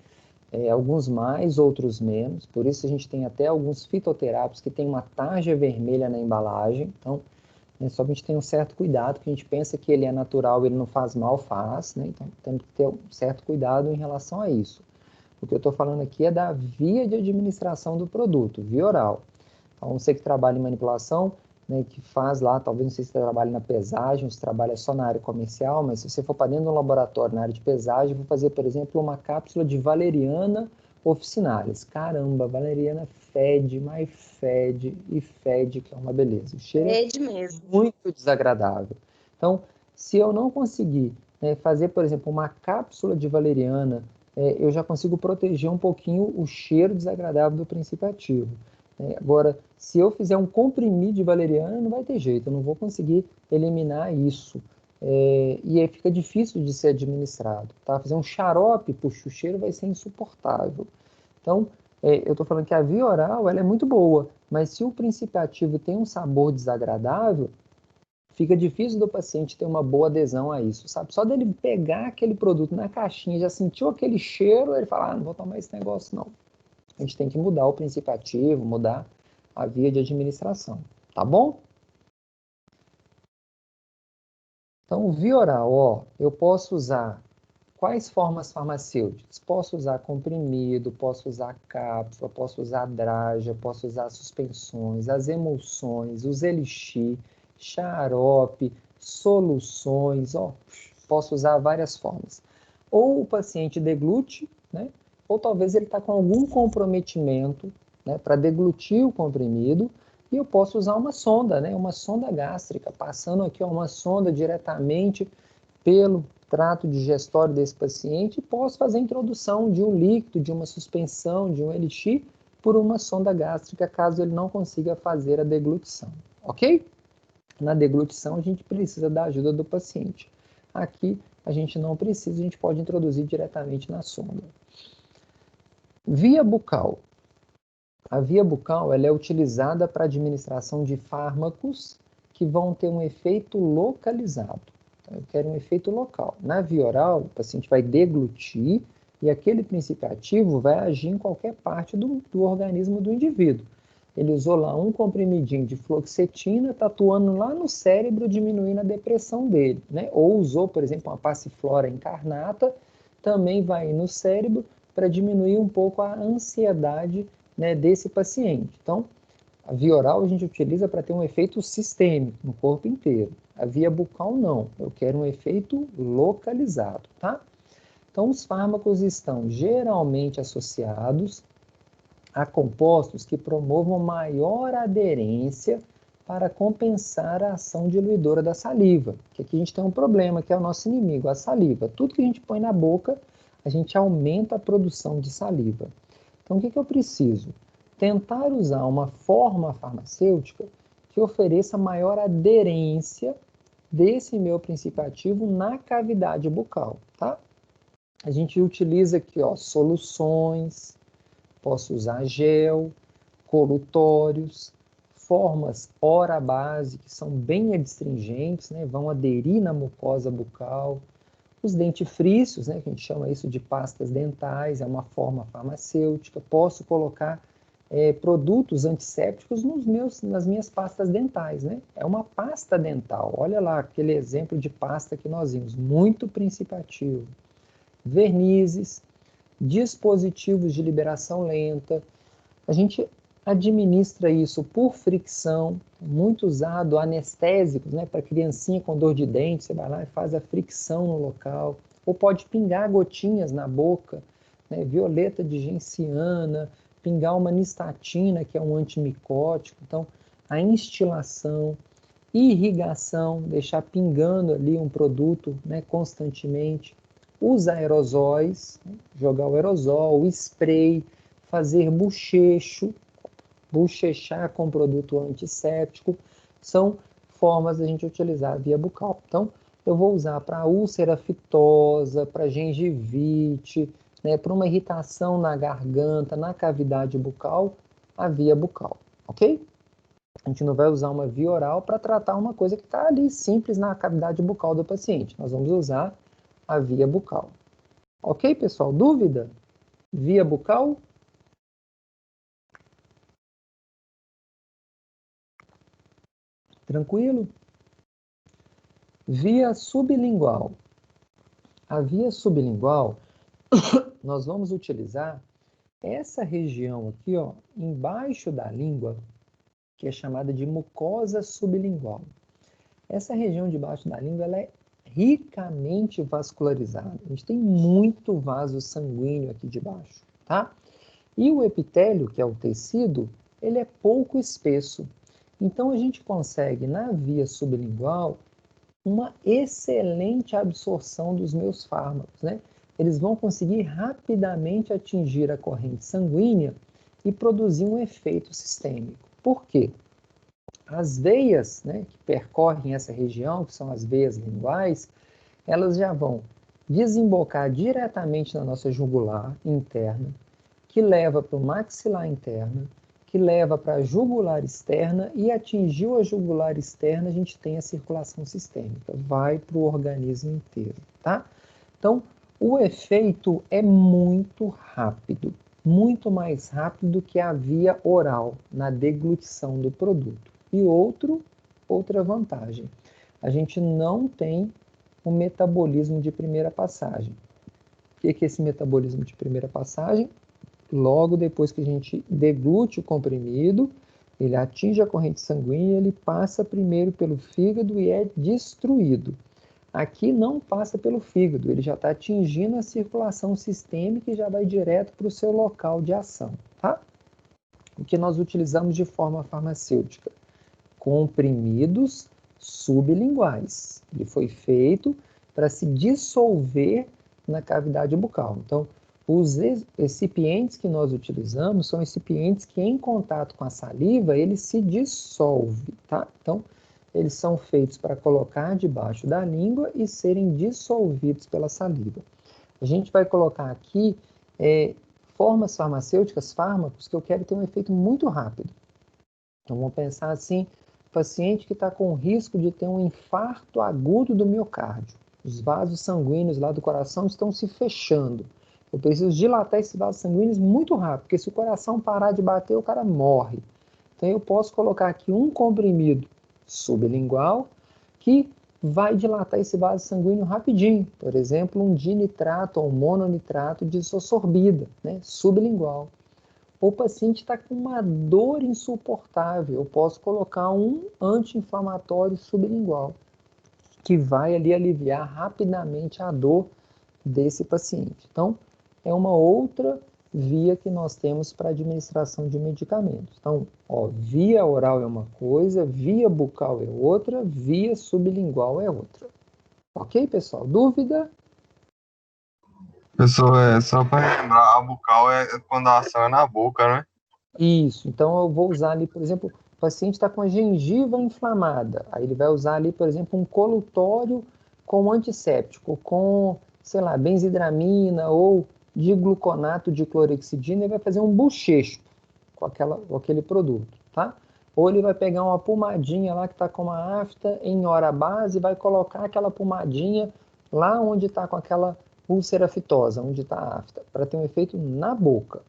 Alguns mais, outros menos, por isso a gente tem até alguns fitoterápicos que tem uma tarja vermelha na embalagem, então só que a gente tem um certo cuidado, que a gente pensa que ele é natural, ele não faz mal, faz, né? Então temos que ter um certo cuidado em relação a isso. O que eu estou falando aqui é da via de administração do produto, via oral. Então você que trabalha em manipulação, né, que faz lá, talvez não sei se você trabalha na pesagem, ou se trabalha só na área comercial, mas se você for para dentro de um laboratório na área de pesagem, vou fazer, por exemplo, uma cápsula de valeriana officinalis. Caramba, valeriana fede, mas fede e fede, que é uma beleza. O cheiro é muito desagradável. Então, se eu não conseguir, né, fazer, por exemplo, uma cápsula de valeriana, eu já consigo proteger um pouquinho o cheiro desagradável do princípio ativo. Agora, se eu fizer um comprimido de valeriana, não vai ter jeito, eu não vou conseguir eliminar isso. E aí fica difícil de ser administrado. Tá? Fazer um xarope, puxa, o cheiro vai ser insuportável. Então, eu estou falando que a via oral ela é muito boa, mas se o princípio ativo tem um sabor desagradável, fica difícil do paciente ter uma boa adesão a isso, sabe? Só dele pegar aquele produto na caixinha, já sentiu aquele cheiro, ele fala, não vou tomar esse negócio não. A gente tem que mudar o princípio ativo, mudar a via de administração, tá bom? Então, via oral, eu posso usar quais formas farmacêuticas? Posso usar comprimido, posso usar cápsula, posso usar draja, posso usar suspensões, as emulsões, os elixir, xarope, soluções, posso usar várias formas. Ou o paciente deglute, né? Ou talvez ele está com algum comprometimento, né, para deglutir o comprimido, E eu posso usar uma sonda, né? Uma sonda gástrica, passando aqui uma sonda diretamente pelo trato digestório desse paciente e posso fazer a introdução de um líquido, de uma suspensão, de um elixir por uma sonda gástrica, caso ele não consiga fazer a deglutição, ok? Na deglutição, a gente precisa da ajuda do paciente. Aqui, a gente não precisa, a gente pode introduzir diretamente na sonda. Via bucal. A via bucal ela é utilizada para administração de fármacos que vão ter um efeito localizado. Então, eu quero um efeito local. Na via oral, o paciente vai deglutir e aquele princípio ativo vai agir em qualquer parte do organismo do indivíduo. Ele usou lá um comprimidinho de fluoxetina, está atuando lá no cérebro, diminuindo a depressão dele, né? Ou usou, por exemplo, uma passiflora incarnata, também vai no cérebro para diminuir um pouco a ansiedade, né, desse paciente. Então, a via oral a gente utiliza para ter um efeito sistêmico no corpo inteiro. A via bucal não, eu quero um efeito localizado, tá? Então, os fármacos estão geralmente associados a compostos que promovam maior aderência para compensar a ação diluidora da saliva. Que aqui a gente tem um problema, que é o nosso inimigo, a saliva. Tudo que a gente põe na boca, a gente aumenta a produção de saliva. Então, o que eu preciso? Tentar usar uma forma farmacêutica que ofereça maior aderência desse meu princípio ativo na cavidade bucal, tá? A gente utiliza aqui, ó, soluções, posso usar gel, colutórios, formas ora-base, que são bem adstringentes, né, vão aderir na mucosa bucal. Os dentifrícios, né, que a gente chama isso de pastas dentais, é uma forma farmacêutica. Posso colocar produtos antissépticos nas minhas pastas dentais, né? É uma pasta dental. Olha lá aquele exemplo de pasta que nós vimos, muito princípio ativo. Vernizes, dispositivos de liberação lenta. A gente administra isso por fricção, muito usado, anestésicos, né, para criancinha com dor de dente, você vai lá e faz a fricção no local, ou pode pingar gotinhas na boca, né, violeta de genciana, pingar uma nistatina, que é um antimicótico. Então, a instilação, irrigação, deixar pingando ali um produto, né, constantemente, os aerosóis, né, jogar o aerosol, o spray, fazer bochechar com produto antisséptico, são formas de a gente utilizar a via bucal. Então, eu vou usar para úlcera aftosa, para gengivite, né, para uma irritação na garganta, na cavidade bucal, a via bucal, ok? A gente não vai usar uma via oral para tratar uma coisa que está ali simples na cavidade bucal do paciente. Nós vamos usar a via bucal. Ok, pessoal? Dúvida? Via bucal? Tranquilo? Via sublingual. A via sublingual, nós vamos utilizar essa região aqui, ó, embaixo da língua, que é chamada de mucosa sublingual. Essa região debaixo da língua, ela é ricamente vascularizada. A gente tem muito vaso sanguíneo aqui debaixo, tá? E o epitélio, que é o tecido, ele é pouco espesso. Então, a gente consegue, na via sublingual, uma excelente absorção dos meus fármacos, né? Eles vão conseguir rapidamente atingir a corrente sanguínea e produzir um efeito sistêmico. Por quê? As veias, né, que percorrem essa região, que são as veias linguais, elas já vão desembocar diretamente na nossa jugular interna, que leva para o maxilar interno, que leva para a jugular externa, e atingiu a jugular externa, a gente tem a circulação sistêmica, vai para o organismo inteiro, tá? Então, o efeito é muito rápido, muito mais rápido que a via oral na deglutição do produto. E outra vantagem, a gente não tem o metabolismo de primeira passagem. O que é esse metabolismo de primeira passagem? Logo depois que a gente deglute o comprimido, ele atinge a corrente sanguínea, ele passa primeiro pelo fígado e é destruído. Aqui não passa pelo fígado, ele já está atingindo a circulação sistêmica e já vai direto para o seu local de ação, tá? o que nós utilizamos de forma farmacêutica? Comprimidos sublinguais. Ele foi feito para se dissolver na cavidade bucal. Então, os excipientes que nós utilizamos são excipientes que, em contato com a saliva, ele se dissolve, tá? Então, eles são feitos para colocar debaixo da língua e serem dissolvidos pela saliva. A gente vai colocar aqui formas farmacêuticas, fármacos, que eu quero ter um efeito muito rápido. Então, vamos pensar assim, paciente que está com risco de ter um infarto agudo do miocárdio. Os vasos sanguíneos lá do coração estão se fechando. Eu preciso dilatar esses vasos sanguíneos muito rápido, porque se o coração parar de bater, o cara morre. Então, eu posso colocar aqui um comprimido sublingual que vai dilatar esse vaso sanguíneo rapidinho. Por exemplo, um dinitrato ou mononitrato de isosorbida, né, sublingual. O paciente está com uma dor insuportável, eu posso colocar um anti-inflamatório sublingual, que vai ali aliviar rapidamente a dor desse paciente. Então, é uma outra via que nós temos para administração de medicamentos. Então, via oral é uma coisa, via bucal é outra, via sublingual é outra. Ok, pessoal? Dúvida? Pessoal, só para lembrar, a bucal é quando a ação é na boca, né? Isso. Então, eu vou usar ali, por exemplo, o paciente está com a gengiva inflamada. Aí ele vai usar ali, por exemplo, um colutório com antisséptico, com, sei lá, benzidramina ou digluconato de clorexidina, e vai fazer um bochecho com aquele produto, tá? Ou ele vai pegar uma pomadinha lá que está com uma afta em hora base e vai colocar aquela pomadinha lá onde está com aquela úlcera aftosa, onde está a afta, para ter um efeito na boca.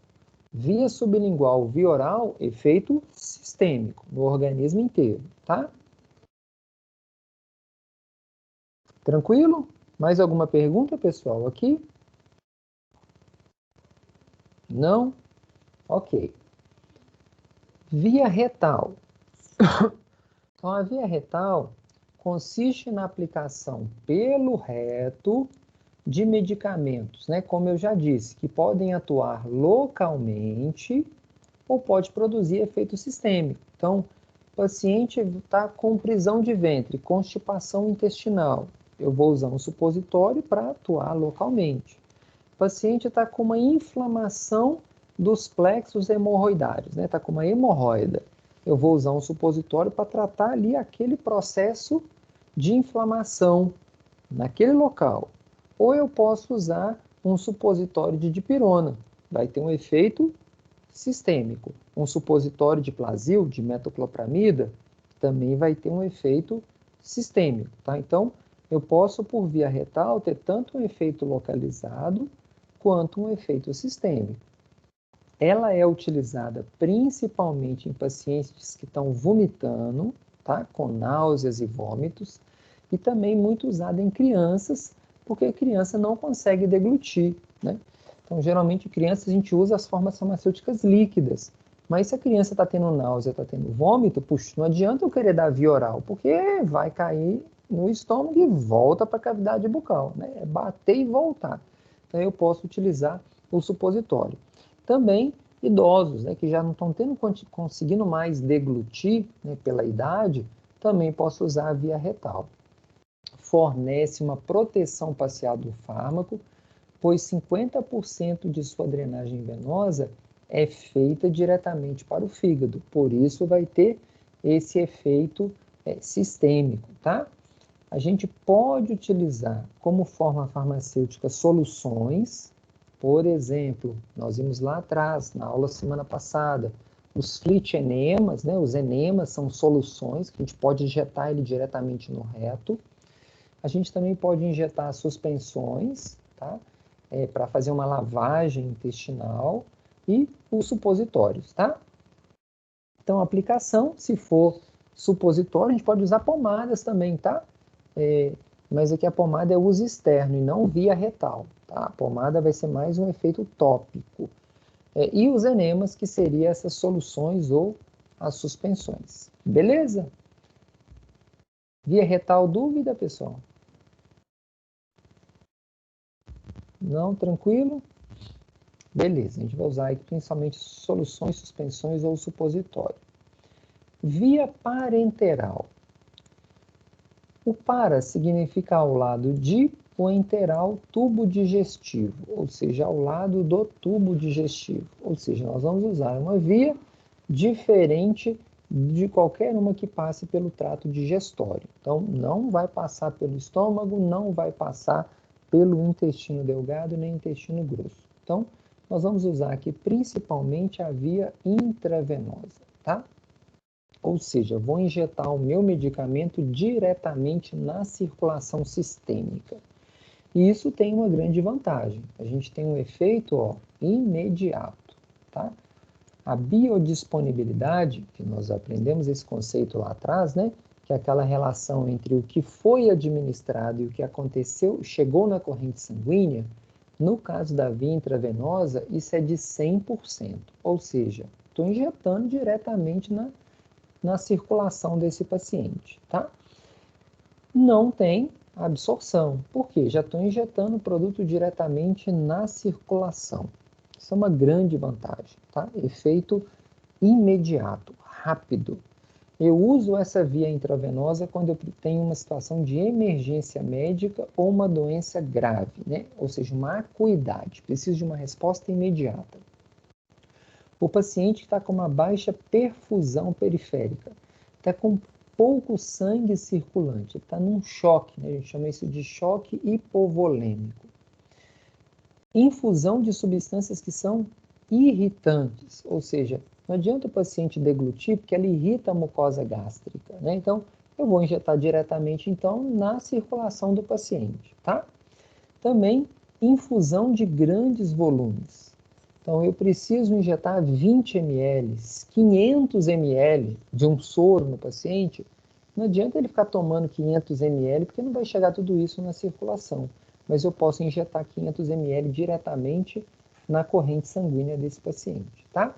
Via sublingual, via oral, efeito sistêmico, no organismo inteiro, tá? Tranquilo? Mais alguma pergunta, pessoal, aqui? Não? Ok. Via retal. Então, a via retal consiste na aplicação pelo reto de medicamentos, né? Como eu já disse, que podem atuar localmente ou pode produzir efeito sistêmico. Então, o paciente está com prisão de ventre, constipação intestinal. Eu vou usar um supositório para atuar localmente. O paciente está com uma inflamação dos plexos hemorroidários, né? Está com uma hemorroida. Eu vou usar um supositório para tratar ali aquele processo de inflamação naquele local. Ou eu posso usar um supositório de dipirona. Vai ter um efeito sistêmico. Um supositório de Plasil, de metoclopramida, também vai ter um efeito sistêmico, tá? Então, eu posso, por via retal, ter tanto um efeito localizado quanto um efeito sistêmico. Ela é utilizada principalmente em pacientes que estão vomitando, tá? Com náuseas e vômitos, e também muito usada em crianças, porque a criança não consegue deglutir, né? Então, geralmente, crianças a gente usa as formas farmacêuticas líquidas, mas se a criança está tendo náusea, está tendo vômito, puxa, não adianta eu querer dar via oral, porque vai cair no estômago e volta para a cavidade bucal, né? É bater e voltar. Então, eu posso utilizar o supositório. Também idosos, né, que já não estão conseguindo mais deglutir, né, pela idade, também posso usar a via retal. Fornece uma proteção parcial do fármaco, pois 50% de sua drenagem venosa é feita diretamente para o fígado, por isso vai ter esse efeito sistêmico, tá? A gente pode utilizar como forma farmacêutica soluções, por exemplo, nós vimos lá atrás, na aula semana passada, os flitenemas, né? Os enemas são soluções que a gente pode injetar ele diretamente no reto. A gente também pode injetar suspensões, tá? Para fazer uma lavagem intestinal e os supositórios, tá? Então, a aplicação, se for supositório, a gente pode usar pomadas também, tá? Mas aqui a pomada é uso externo e não via retal, tá? A pomada vai ser mais um efeito tópico. E os enemas, que seriam essas soluções ou as suspensões. Beleza? Via retal, dúvida, pessoal? Não, tranquilo? Beleza, a gente vai usar aqui principalmente soluções, suspensões ou supositório. Via parenteral. O para significa ao lado de, o enteral, tubo digestivo, ou seja, ao lado do tubo digestivo. Ou seja, nós vamos usar uma via diferente de qualquer uma que passe pelo trato digestório. Então, não vai passar pelo estômago, não vai passar pelo intestino delgado nem intestino grosso. Então, nós vamos usar aqui principalmente a via intravenosa, tá? Ou seja, vou injetar o meu medicamento diretamente na circulação sistêmica. E isso tem uma grande vantagem. A gente tem um efeito imediato, tá? A biodisponibilidade, que nós aprendemos esse conceito lá atrás, né? Que é aquela relação entre o que foi administrado e o que aconteceu, chegou na corrente sanguínea. No caso da via intravenosa, isso é de 100%. Ou seja, estou injetando diretamente na circulação desse paciente, tá? Não tem absorção. Por quê? Já estou injetando o produto diretamente na circulação. Isso é uma grande vantagem, tá? Efeito imediato, rápido. Eu uso essa via intravenosa quando eu tenho uma situação de emergência médica ou uma doença grave, né? Ou seja, uma acuidade. Preciso de uma resposta imediata. O paciente que está com uma baixa perfusão periférica, está com pouco sangue circulante, está num choque, né? A gente chama isso de choque hipovolêmico. Infusão de substâncias que são irritantes, ou seja, não adianta o paciente deglutir porque ela irrita a mucosa gástrica, né? Então, eu vou injetar diretamente, então, na circulação do paciente, tá? Também, infusão de grandes volumes. Então, eu preciso injetar 20 ml, 500 ml de um soro no paciente. Não adianta ele ficar tomando 500 ml, porque não vai chegar tudo isso na circulação. Mas eu posso injetar 500 ml diretamente na corrente sanguínea desse paciente, tá?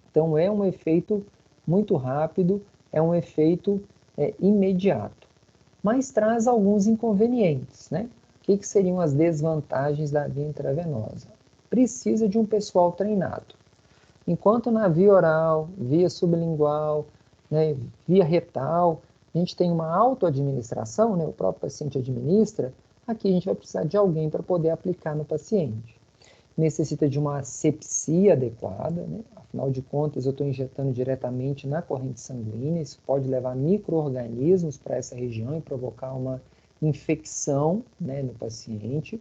Então, é um efeito muito rápido, é um efeito imediato. Mas traz alguns inconvenientes, né? O que seriam as desvantagens da via intravenosa? Precisa de um pessoal treinado. Enquanto na via oral, via sublingual, né, via retal, a gente tem uma autoadministração, né, o próprio paciente administra, aqui a gente vai precisar de alguém para poder aplicar no paciente. Necessita de uma asepsia adequada, né? Afinal de contas eu estou injetando diretamente na corrente sanguínea, isso pode levar micro-organismos para essa região e provocar uma infecção, né, no paciente.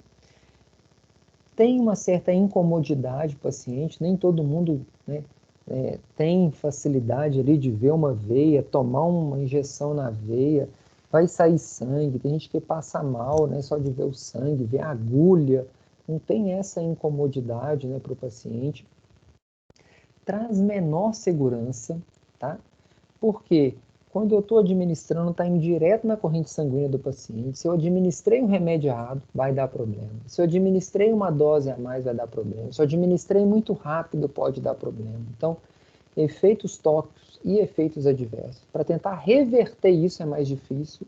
Tem uma certa incomodidade do paciente, nem todo mundo, né, tem facilidade ali de ver uma veia, tomar uma injeção na veia, vai sair sangue, tem gente que passa mal, né, só de ver o sangue, ver a agulha, não tem essa incomodidade, né, para o paciente. Traz menor segurança, tá? Porque quando eu estou administrando, está indo direto na corrente sanguínea do paciente. Se eu administrei um remédio errado, vai dar problema. Se eu administrei uma dose a mais, vai dar problema. Se eu administrei muito rápido, pode dar problema. Então, efeitos tóxicos e efeitos adversos. Para tentar reverter isso é mais difícil.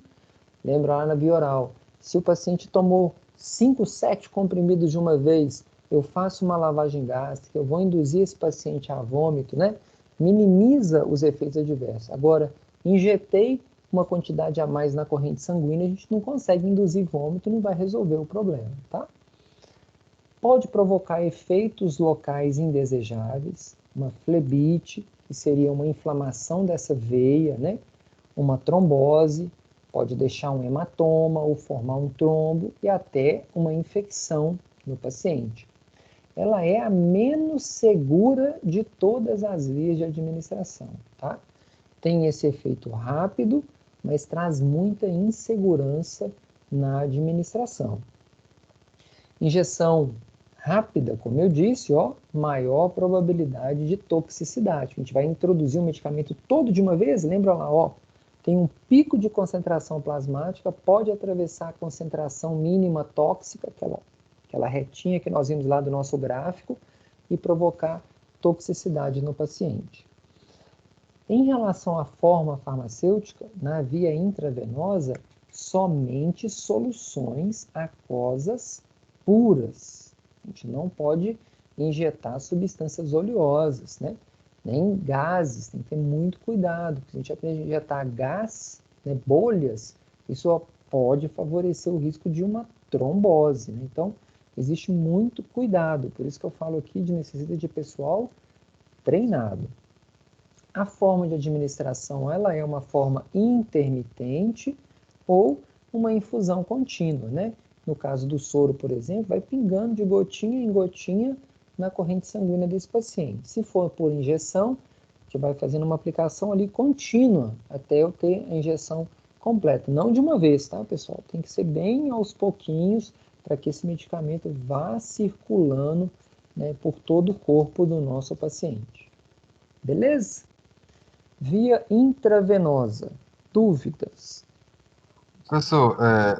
Lembra lá na via oral, se o paciente tomou 5, 7 comprimidos de uma vez, eu faço uma lavagem gástrica, eu vou induzir esse paciente a vômito, né? Minimiza os efeitos adversos. Agora, injetei uma quantidade a mais na corrente sanguínea, a gente não consegue induzir vômito, não vai resolver o problema, tá? Pode provocar efeitos locais indesejáveis, uma flebite, que seria uma inflamação dessa veia, né? Uma trombose, pode deixar um hematoma ou formar um trombo e até uma infecção no paciente. Ela é a menos segura de todas as vias de administração, tá? Tem esse efeito rápido, mas traz muita insegurança na administração. Injeção rápida, como eu disse, maior probabilidade de toxicidade. A gente vai introduzir o medicamento todo de uma vez, lembra lá, tem um pico de concentração plasmática, pode atravessar a concentração mínima tóxica, aquela retinha que nós vimos lá do nosso gráfico, e provocar toxicidade no paciente. Em relação à forma farmacêutica, na via intravenosa, somente soluções aquosas puras. A gente não pode injetar substâncias oleosas, né? Nem gases, tem que ter muito cuidado, porque se a gente aprende a injetar gás, né, bolhas, isso pode favorecer o risco de uma trombose, né? Então, existe muito cuidado, por isso que eu falo aqui de necessidade de pessoal treinado. A forma de administração, ela é uma forma intermitente ou uma infusão contínua, né? No caso do soro, por exemplo, vai pingando de gotinha em gotinha na corrente sanguínea desse paciente. Se for por injeção, a gente vai fazendo uma aplicação ali contínua até eu ter a injeção completa. Não de uma vez, tá, pessoal? Tem que ser bem aos pouquinhos para que esse medicamento vá circulando, né, por todo o corpo do nosso paciente. Beleza? Via intravenosa. Dúvidas? Professor,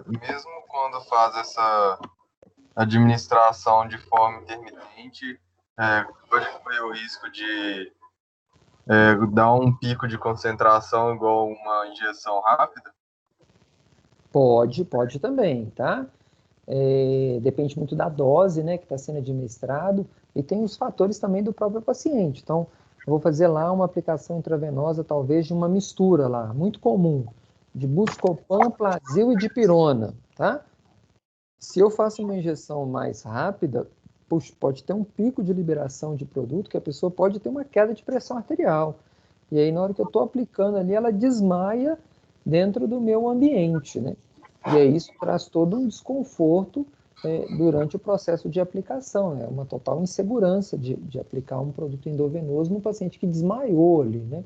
mesmo quando faz essa administração de forma intermitente, pode correr o risco de dar um pico de concentração igual uma injeção rápida? Pode também, tá? Depende muito da dose, né, que está sendo administrado, e tem os fatores também do próprio paciente. Então, eu vou fazer lá uma aplicação intravenosa, talvez de uma mistura lá, muito comum, de Buscopan, Plasil e dipirona, tá? Se eu faço uma injeção mais rápida, puxa, pode ter um pico de liberação de produto, que a pessoa pode ter uma queda de pressão arterial. E aí, na hora que eu estou aplicando ali, ela desmaia dentro do meu ambiente, né? E aí isso traz todo um desconforto durante o processo de aplicação, né? Uma total insegurança de aplicar um produto endovenoso no paciente que desmaiou ali, né?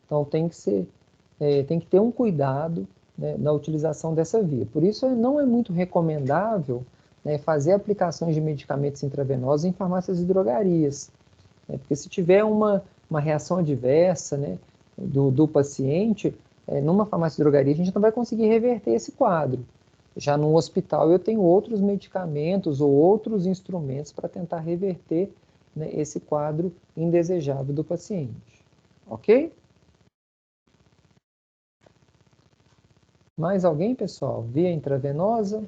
Então tem que ter um cuidado, né, na utilização dessa via. Por isso não é muito recomendável, né, fazer aplicações de medicamentos intravenosos em farmácias e drogarias, né? Porque se tiver uma reação adversa, né, do paciente, numa farmácia e drogaria, a gente não vai conseguir reverter esse quadro. Já no hospital, eu tenho outros medicamentos ou outros instrumentos para tentar reverter, né, esse quadro indesejável do paciente. Ok? Mais alguém, pessoal? Via intravenosa?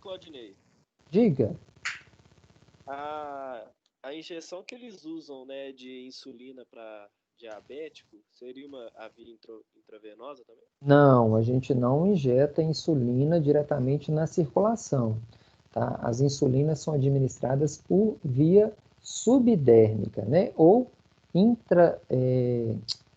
Claudinei, Diga. a injeção que eles usam, né, de insulina para diabético, seria a via intravenosa também? Não, a gente não injeta insulina diretamente na circulação, tá? As insulinas são administradas por via subdérmica, né? Ou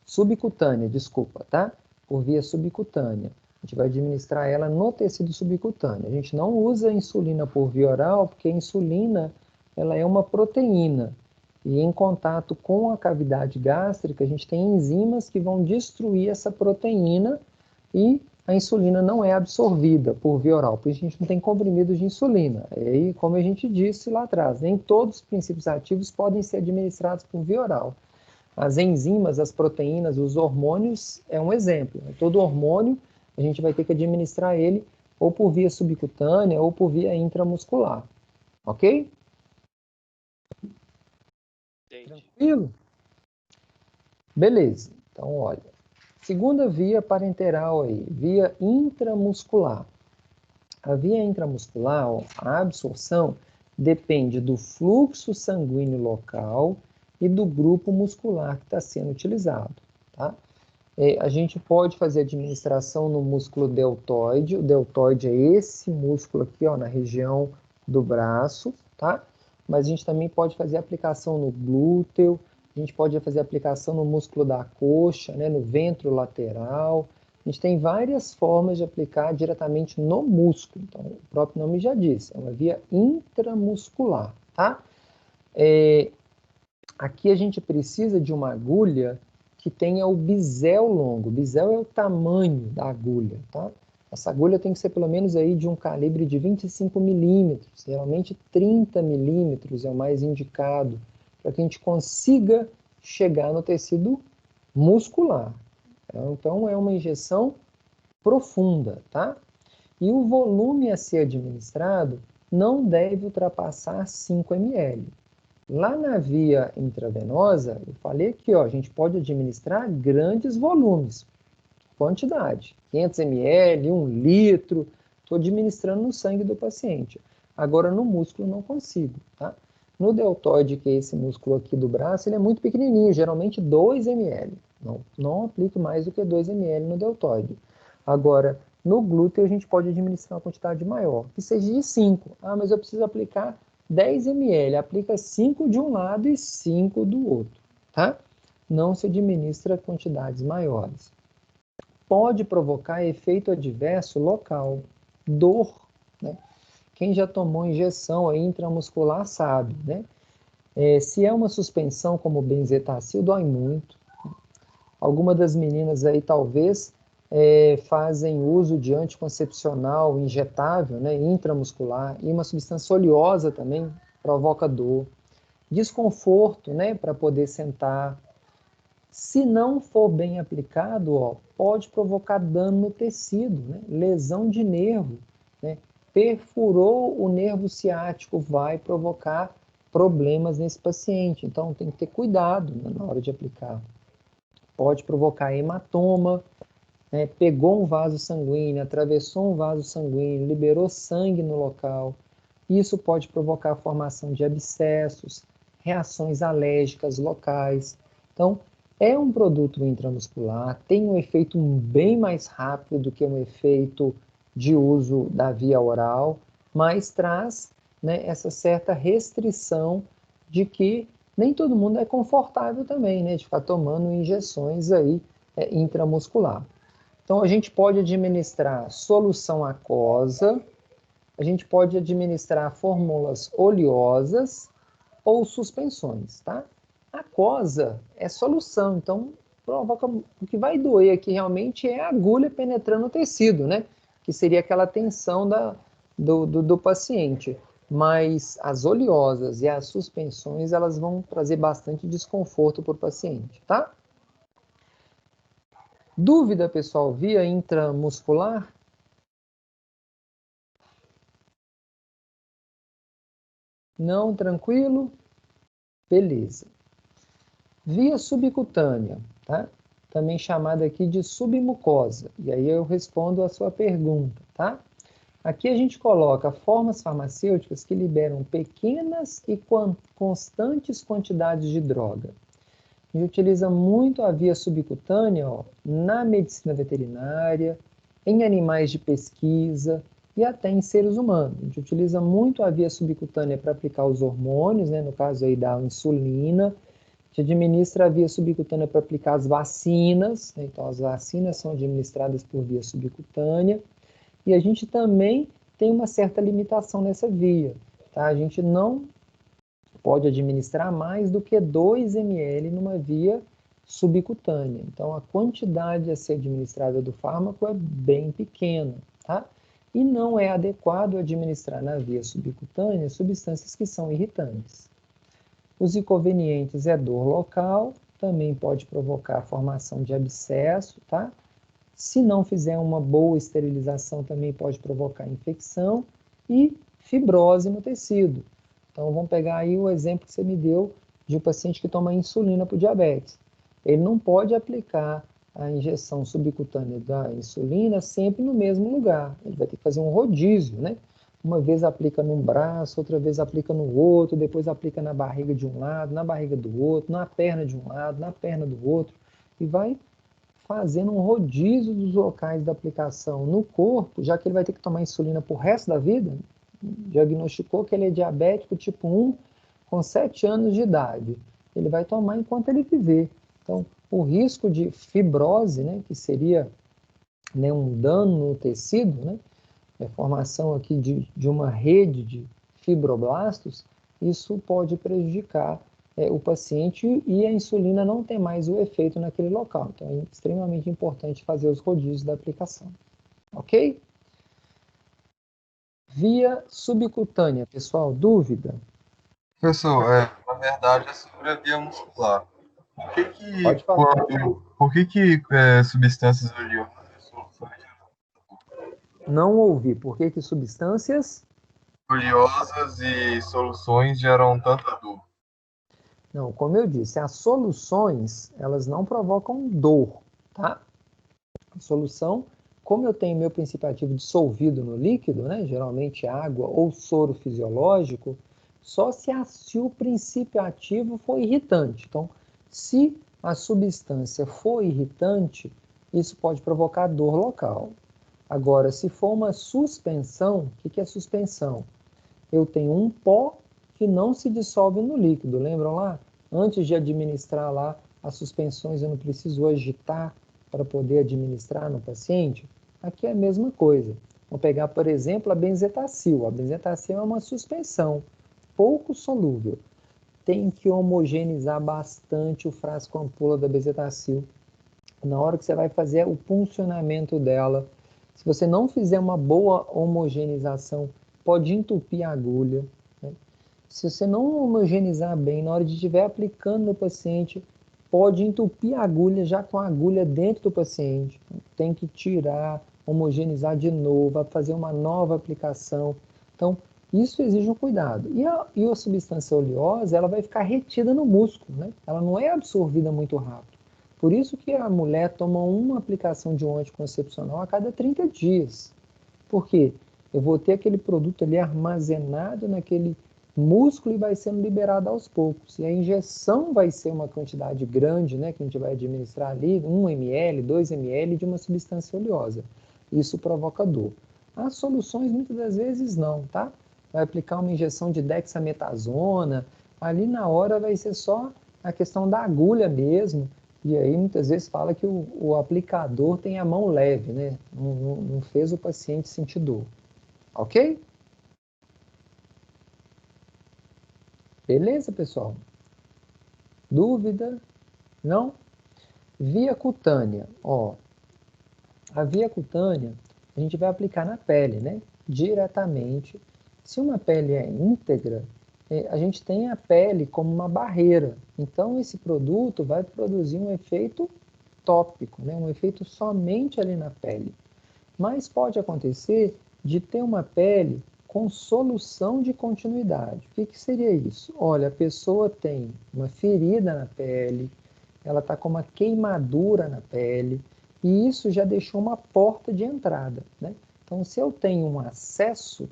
subcutânea, desculpa, tá? Por via subcutânea. A gente vai administrar ela no tecido subcutâneo. A gente não usa insulina por via oral, porque a insulina, ela é uma proteína. E em contato com a cavidade gástrica, a gente tem enzimas que vão destruir essa proteína e a insulina não é absorvida por via oral, porque a gente não tem comprimidos de insulina. E aí, como a gente disse lá atrás, nem todos os princípios ativos podem ser administrados por via oral. As enzimas, as proteínas, os hormônios é um exemplo. Todo hormônio, a gente vai ter que administrar ele ou por via subcutânea ou por via intramuscular. Ok? Tranquilo? Beleza. Então, olha. Segunda via parenteral aí, via intramuscular. A via intramuscular, ó, a absorção depende do fluxo sanguíneo local e do grupo muscular que está sendo utilizado, tá? A gente pode fazer administração no músculo deltoide. O deltoide é esse músculo aqui, ó, na região do braço, tá? Mas a gente também pode fazer aplicação no glúteo, a gente pode fazer aplicação no músculo da coxa, né, no ventro lateral. A gente tem várias formas de aplicar diretamente no músculo. Então, o próprio nome já diz, é uma via intramuscular, tá? Aqui a gente precisa de uma agulha que tenha o bisel longo. O bisel é o tamanho da agulha, tá? Essa agulha tem que ser pelo menos aí de um calibre de 25 milímetros, geralmente 30 milímetros é o mais indicado, para que a gente consiga chegar no tecido muscular. Então, é uma injeção profunda, tá? E o volume a ser administrado não deve ultrapassar 5 ml. Lá na via intravenosa, eu falei aqui, ó, a gente pode administrar grandes volumes, quantidade, 500 ml, 1 litro, estou administrando no sangue do paciente. Agora, no músculo, não consigo, tá? No deltoide, que é esse músculo aqui do braço, ele é muito pequenininho, geralmente 2 ml. Não aplique mais do que 2 ml no deltoide. Agora, no glúteo, a gente pode administrar uma quantidade maior, que seja de 5. Ah, mas eu preciso aplicar 10 ml. Aplica 5 de um lado e 5 do outro, tá? Não se administra quantidades maiores. Pode provocar efeito adverso local, dor, né? Quem já tomou injeção aí intramuscular sabe, né? Se é uma suspensão como benzetacil, dói muito. Algumas das meninas aí talvez fazem uso de anticoncepcional injetável, né, intramuscular, e uma substância oleosa também provoca dor. Desconforto, né, para poder sentar. Se não for bem aplicado, ó, pode provocar dano no tecido, né, lesão de nervo, né, perfurou o nervo ciático, vai provocar problemas nesse paciente. Então tem que ter cuidado, né, na hora de aplicar. Pode provocar hematoma, né, pegou um vaso sanguíneo, atravessou um vaso sanguíneo, liberou sangue no local. Isso pode provocar a formação de abscessos, reações alérgicas locais. Então, é um produto intramuscular, tem um efeito bem mais rápido do que um efeito de uso da via oral, mas traz, né, essa certa restrição de que nem todo mundo é confortável também, né, de ficar tomando injeções aí intramuscular. Então, a gente pode administrar solução aquosa, a gente pode administrar fórmulas oleosas ou suspensões, tá? Aquosa é solução, então provoca, o que vai doer aqui realmente é a agulha penetrando o tecido, né? Que seria aquela tensão do paciente. Mas as oleosas e as suspensões, elas vão trazer bastante desconforto para o paciente, tá? Dúvida, pessoal, via intramuscular? Não, tranquilo? Beleza. Via subcutânea, tá? Também chamada aqui de submucosa. E aí eu respondo a sua pergunta, tá? Aqui a gente coloca formas farmacêuticas que liberam pequenas e constantes quantidades de droga. A gente utiliza muito a via subcutânea, ó, na medicina veterinária, em animais de pesquisa e até em seres humanos. A gente utiliza muito a via subcutânea para aplicar os hormônios, né, no caso aí da insulina. A gente administra a via subcutânea para aplicar as vacinas, né, então as vacinas são administradas por via subcutânea. E a gente também tem uma certa limitação nessa via, tá? A gente não pode administrar mais do que 2 ml numa via subcutânea. Então, a quantidade a ser administrada do fármaco é bem pequena, tá? E não é adequado administrar na via subcutânea substâncias que são irritantes. Os inconvenientes é dor local, também pode provocar a formação de abscesso, tá? Se não fizer uma boa esterilização, também pode provocar infecção e fibrose no tecido. Então, vamos pegar aí o exemplo que você me deu de um paciente que toma insulina para o diabetes. Ele não pode aplicar a injeção subcutânea da insulina sempre no mesmo lugar. Ele vai ter que fazer um rodízio, né? Uma vez aplica num braço, outra vez aplica no outro, depois aplica na barriga de um lado, na barriga do outro, na perna de um lado, na perna do outro, e vai fazendo um rodízio dos locais da aplicação no corpo, já que ele vai ter que tomar insulina pro resto da vida. Diagnosticou que ele é diabético tipo 1 com 7 anos de idade. Ele vai tomar enquanto ele viver. Então, o risco de fibrose, né, que seria, né, um dano no tecido, né, a formação aqui de uma rede de fibroblastos, isso pode prejudicar o paciente e a insulina não tem mais o efeito naquele local. Então, é extremamente importante fazer os rodízios da aplicação. Ok? Via subcutânea, pessoal, dúvida? Professor, na verdade é sobre a via muscular. Pode falar. Por que substâncias oleosas e soluções Não ouvi. Por que substâncias? oleosas e soluções geram tanta dor? Não, como eu disse, as soluções, elas não provocam dor, tá? A solução, como eu tenho meu princípio ativo dissolvido no líquido, né, geralmente água ou soro fisiológico, só se o princípio ativo for irritante. Então, se a substância for irritante, isso pode provocar dor local. Agora, se for uma suspensão, o que é suspensão? Eu tenho um pó que não se dissolve no líquido, lembram lá? Antes de administrar lá as suspensões, eu não preciso agitar para poder administrar no paciente? Aqui é a mesma coisa. Vou pegar, por exemplo, a benzetacil. A benzetacil é uma suspensão pouco solúvel. Tem que homogeneizar bastante o frasco ampola da benzetacil. Na hora que você vai fazer o puncionamento dela, se você não fizer uma boa homogeneização, pode entupir a agulha, né? Se você não homogeneizar bem, na hora de estiver aplicando no paciente, pode entupir a agulha já com a agulha dentro do paciente. Tem que tirar, homogeneizar de novo, fazer uma nova aplicação. Então, isso exige um cuidado. E a substância oleosa, ela vai ficar retida no músculo, né? Ela não é absorvida muito rápido. Por isso que a mulher toma uma aplicação de um anticoncepcional a cada 30 dias. Por quê? Eu vou ter aquele produto ali armazenado naquele músculo e vai sendo liberado aos poucos. E a injeção vai ser uma quantidade grande, né, que a gente vai administrar ali, 1 ml, 2 ml de uma substância oleosa. Isso provoca dor. As soluções, muitas das vezes, não, tá? Vai aplicar uma injeção de dexametasona, ali na hora vai ser só a questão da agulha mesmo, e aí muitas vezes fala que o aplicador tem a mão leve, né? Não fez o paciente sentir dor. Ok? Beleza, pessoal? Dúvida? Não? Via cutânea. Ó, a via cutânea a gente vai aplicar na pele, né? Diretamente. Se uma pele é íntegra, a gente tem a pele como uma barreira. Então, esse produto vai produzir um efeito tópico, né? Um efeito somente ali na pele. Mas pode acontecer de ter uma pele com solução de continuidade. O que seria isso? Olha, a pessoa tem uma ferida na pele, ela está com uma queimadura na pele, e isso já deixou uma porta de entrada, né? Então, se eu tenho um acesso,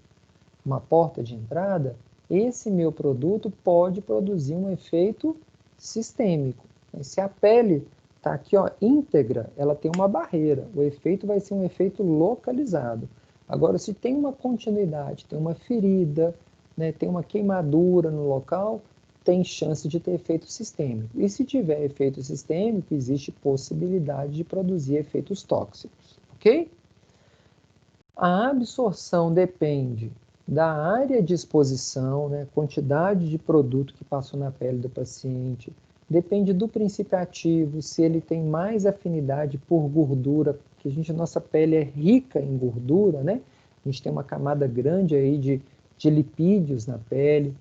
uma porta de entrada, esse meu produto pode produzir um efeito sistêmico. Se a pele está aqui, ó, íntegra, ela tem uma barreira, o efeito vai ser um efeito localizado. Agora, se tem uma continuidade, tem uma ferida, né, tem uma queimadura no local, tem chance de ter efeito sistêmico. E se tiver efeito sistêmico, existe possibilidade de produzir efeitos tóxicos, ok? A absorção depende da área de exposição, né, quantidade de produto que passou na pele do paciente, depende do princípio ativo, se ele tem mais afinidade por gordura, porque nossa pele é rica em gordura, né? A gente tem uma camada grande aí de lipídios na pele,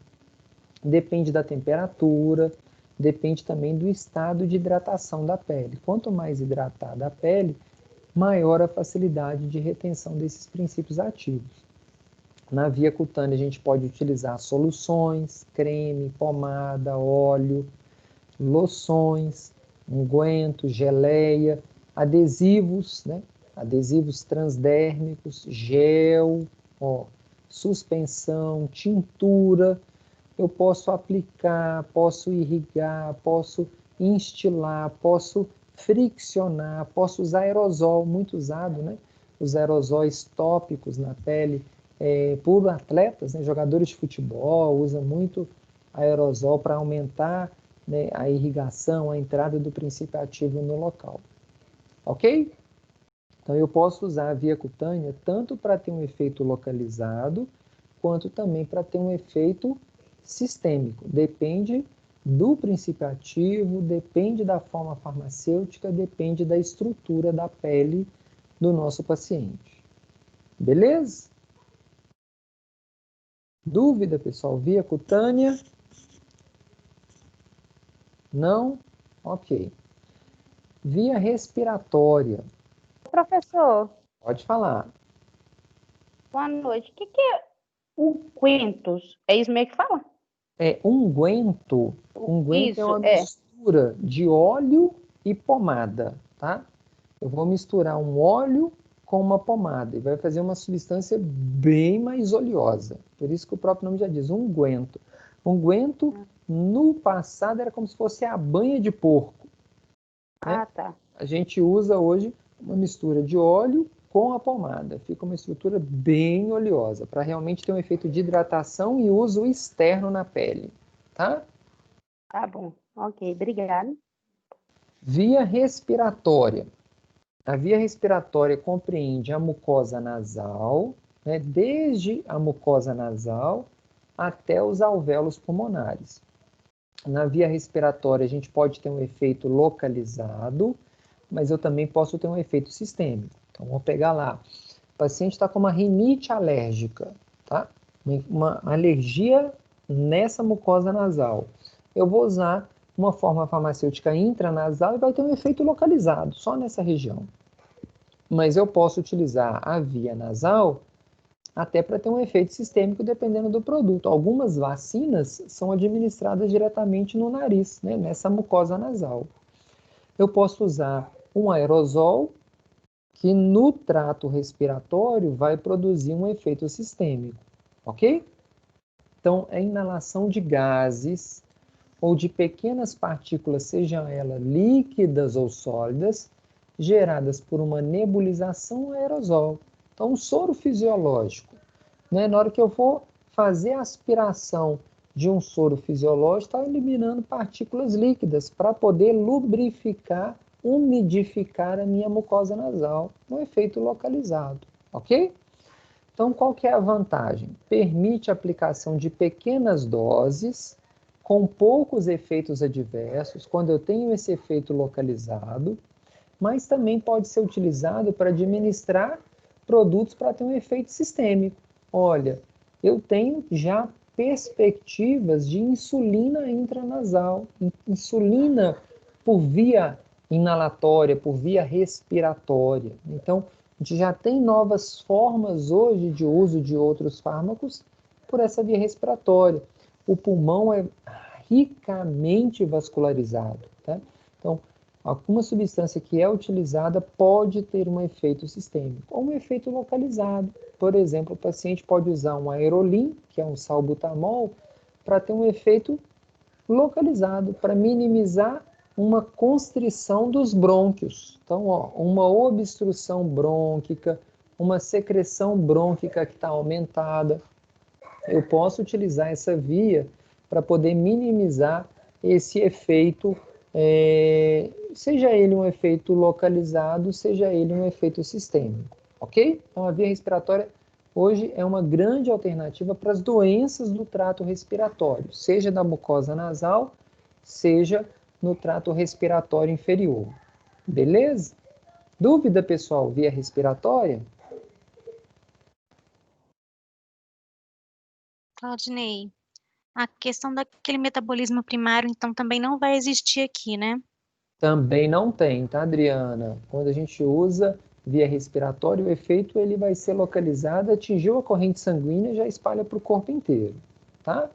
depende da temperatura, depende também do estado de hidratação da pele. Quanto mais hidratada a pele, maior a facilidade de retenção desses princípios ativos. Na via cutânea, a gente pode utilizar soluções, creme, pomada, óleo, loções, unguento, geleia, adesivos, né? Adesivos transdérmicos, gel, ó, suspensão, tintura. Eu posso aplicar, posso irrigar, posso instilar, posso friccionar, posso usar aerosol, muito usado, né? Os aerosóis tópicos na pele, por atletas, né? Jogadores de futebol, usam muito aerosol para aumentar, né, a irrigação, a entrada do princípio ativo no local. Ok? Então, eu posso usar a via cutânea tanto para ter um efeito localizado, quanto também para ter um efeito sistêmico. Depende do princípio ativo, depende da forma farmacêutica, depende da estrutura da pele do nosso paciente. Beleza? Dúvida, pessoal? Via cutânea? Não? Ok. Via respiratória. Professor, Pode falar. boa noite. O que é unguentos? É isso mesmo que fala? Unguento. Unguento é uma mistura de óleo e pomada, tá? Eu vou misturar um óleo com uma pomada e vai fazer uma substância bem mais oleosa. Por isso que o próprio nome já diz, unguento. Unguento, no passado, era como se fosse a banha de porco. Ah, tá. A gente usa hoje uma mistura de óleo com a pomada. Fica uma estrutura bem oleosa, para realmente ter um efeito de hidratação e uso externo na pele, tá? Tá bom. Ok, obrigada. Via respiratória. A via respiratória compreende a mucosa nasal, né, desde a mucosa nasal até os alvéolos pulmonares. Na via respiratória, a gente pode ter um efeito localizado, mas eu também posso ter um efeito sistêmico. Então, vamos pegar lá. O paciente está com uma rinite alérgica, tá? Uma alergia nessa mucosa nasal. Eu vou usar uma forma farmacêutica intranasal e vai ter um efeito localizado, só nessa região. Mas eu posso utilizar a via nasal até para ter um efeito sistêmico, dependendo do produto. Algumas vacinas são administradas diretamente no nariz, né, nessa mucosa nasal. Eu posso usar um aerosol, que no trato respiratório vai produzir um efeito sistêmico, ok? Então, a inalação de gases ou de pequenas partículas, sejam elas líquidas ou sólidas, geradas por uma nebulização aerosol. Então, um soro fisiológico, né? Na hora que eu for fazer a aspiração de um soro fisiológico, está eliminando partículas líquidas para poder lubrificar, umidificar a minha mucosa nasal, um efeito localizado, ok? Então, qual que é a vantagem? Permite a aplicação de pequenas doses, com poucos efeitos adversos, quando eu tenho esse efeito localizado, mas também pode ser utilizado para administrar produtos para ter um efeito sistêmico. Olha, eu tenho já perspectivas de insulina intranasal, insulina por via inalatória, por via respiratória. Então, a gente já tem novas formas hoje de uso de outros fármacos por essa via respiratória. O pulmão é ricamente vascularizado, tá? Então, alguma substância que é utilizada pode ter um efeito sistêmico ou um efeito localizado. Por exemplo, o paciente pode usar um aerolim, que é um salbutamol, para ter um efeito localizado, para minimizar uma constrição dos brônquios. Então, uma obstrução brônquica, uma secreção brônquica que está aumentada. Eu posso utilizar essa via para poder minimizar esse efeito, seja ele um efeito localizado, seja ele um efeito sistêmico, ok? Então, a via respiratória hoje é uma grande alternativa para as doenças do trato respiratório, seja da mucosa nasal, seja no trato respiratório inferior. Beleza? Dúvida, pessoal, via respiratória? Claudinei, a questão daquele metabolismo primário, então, também não vai existir aqui, né? Também não tem, tá, Adriana? Quando a gente usa via respiratória, o efeito ele vai ser localizado, atingiu a corrente sanguínea e já espalha para o corpo inteiro, tá?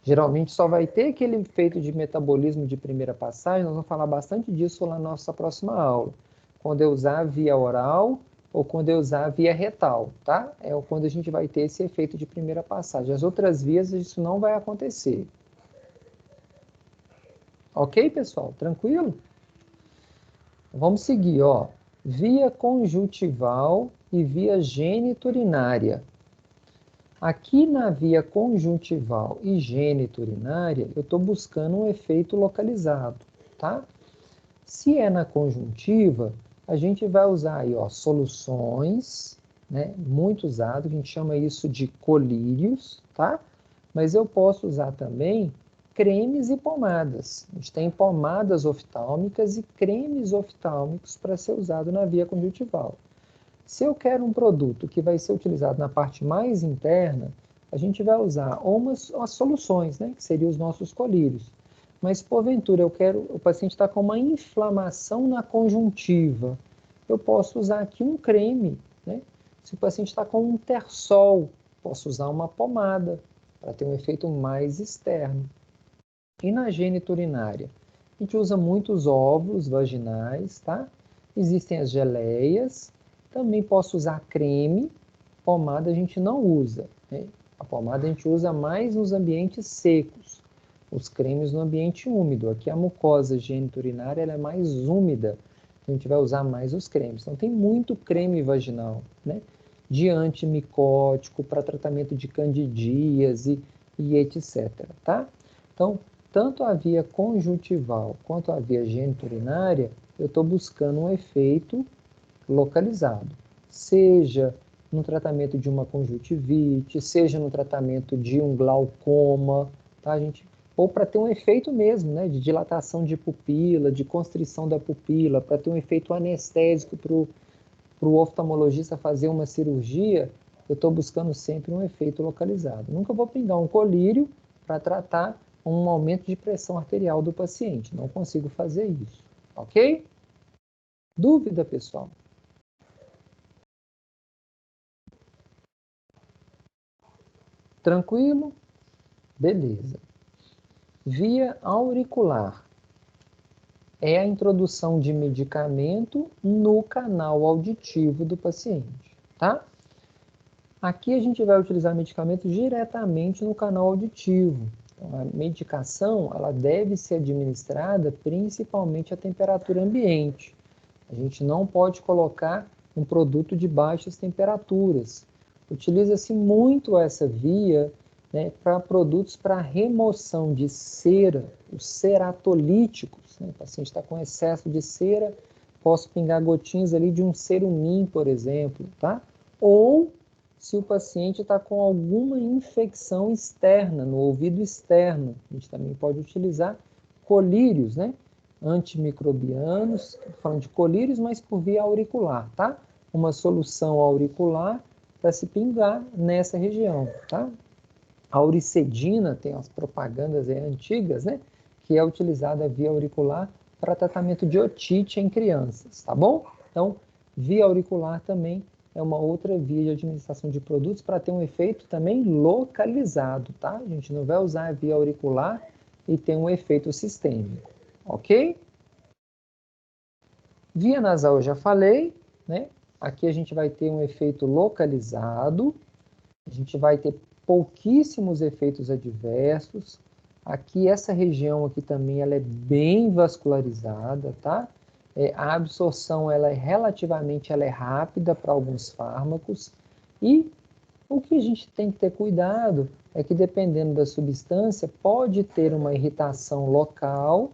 Geralmente só vai ter aquele efeito de metabolismo de primeira passagem, nós vamos falar bastante disso lá na nossa próxima aula. Quando eu usar via oral ou quando eu usar via retal, tá? É quando a gente vai ter esse efeito de primeira passagem. As outras vias, isso não vai acontecer. Ok, pessoal? Tranquilo? Vamos seguir, ó. Via conjuntival e via geniturinária. Aqui na via conjuntival e geniturinária, eu estou buscando um efeito localizado, tá? Se é na conjuntiva, a gente vai usar aí, ó, soluções, né? Muito usado, a gente chama isso de colírios, tá? Mas eu posso usar também cremes e pomadas. A gente tem pomadas oftálmicas e cremes oftálmicos para ser usado na via conjuntival. Se eu quero um produto que vai ser utilizado na parte mais interna, a gente vai usar as soluções, né, que seriam os nossos colírios. Mas, porventura, o paciente está com uma inflamação na conjuntiva, eu posso usar aqui um creme, né? Se o paciente está com um tersol, posso usar uma pomada, para ter um efeito mais externo. E na geniturinária? A gente usa muitos óvulos vaginais, tá? Existem as geleias, também posso usar creme, pomada a gente não usa, né? A pomada a gente usa mais nos ambientes secos, os cremes no ambiente úmido. Aqui a mucosa geniturinária ela é mais úmida, a gente vai usar mais os cremes. Então tem muito creme vaginal, né? De antimicótico para tratamento de candidíase e etc, tá? Então, tanto a via conjuntival quanto a via geniturinária, eu estou buscando um efeito localizado, seja no tratamento de uma conjuntivite, seja no tratamento de um glaucoma, tá, gente? Ou para ter um efeito mesmo, né, de dilatação de pupila, de constrição da pupila, para ter um efeito anestésico para o oftalmologista fazer uma cirurgia, eu estou buscando sempre um efeito localizado. Nunca vou pingar um colírio para tratar um aumento de pressão arterial do paciente. Não consigo fazer isso, ok? Dúvida, pessoal? Tranquilo? Beleza. Via auricular é a introdução de medicamento no canal auditivo do paciente, tá? Aqui a gente vai utilizar medicamento diretamente no canal auditivo. Então, a medicação, ela deve ser administrada principalmente a temperatura ambiente. A gente não pode colocar um produto de baixas temperaturas. Utiliza-se muito essa via, né, para produtos para remoção de cera, os ceratolíticos, né? O paciente está com excesso de cera, posso pingar gotinhas ali de um cerumim, por exemplo, tá? Ou se o paciente está com alguma infecção externa, no ouvido externo, a gente também pode utilizar colírios, né? Antimicrobianos, falando de colírios, mas por via auricular, tá? Uma solução auricular para se pingar nessa região, tá? A auricedina, tem as propagandas antigas, né? Que é utilizada via auricular para tratamento de otite em crianças, tá bom? Então, via auricular também é uma outra via de administração de produtos para ter um efeito também localizado, tá? A gente não vai usar a via auricular e ter um efeito sistêmico, ok? Via nasal eu já falei, né? Aqui a gente vai ter um efeito localizado, a gente vai ter pouquíssimos efeitos adversos. Aqui, essa região aqui também, ela é bem vascularizada, tá? A absorção, ela é rápida para alguns fármacos. E o que a gente tem que ter cuidado é que, dependendo da substância, pode ter uma irritação local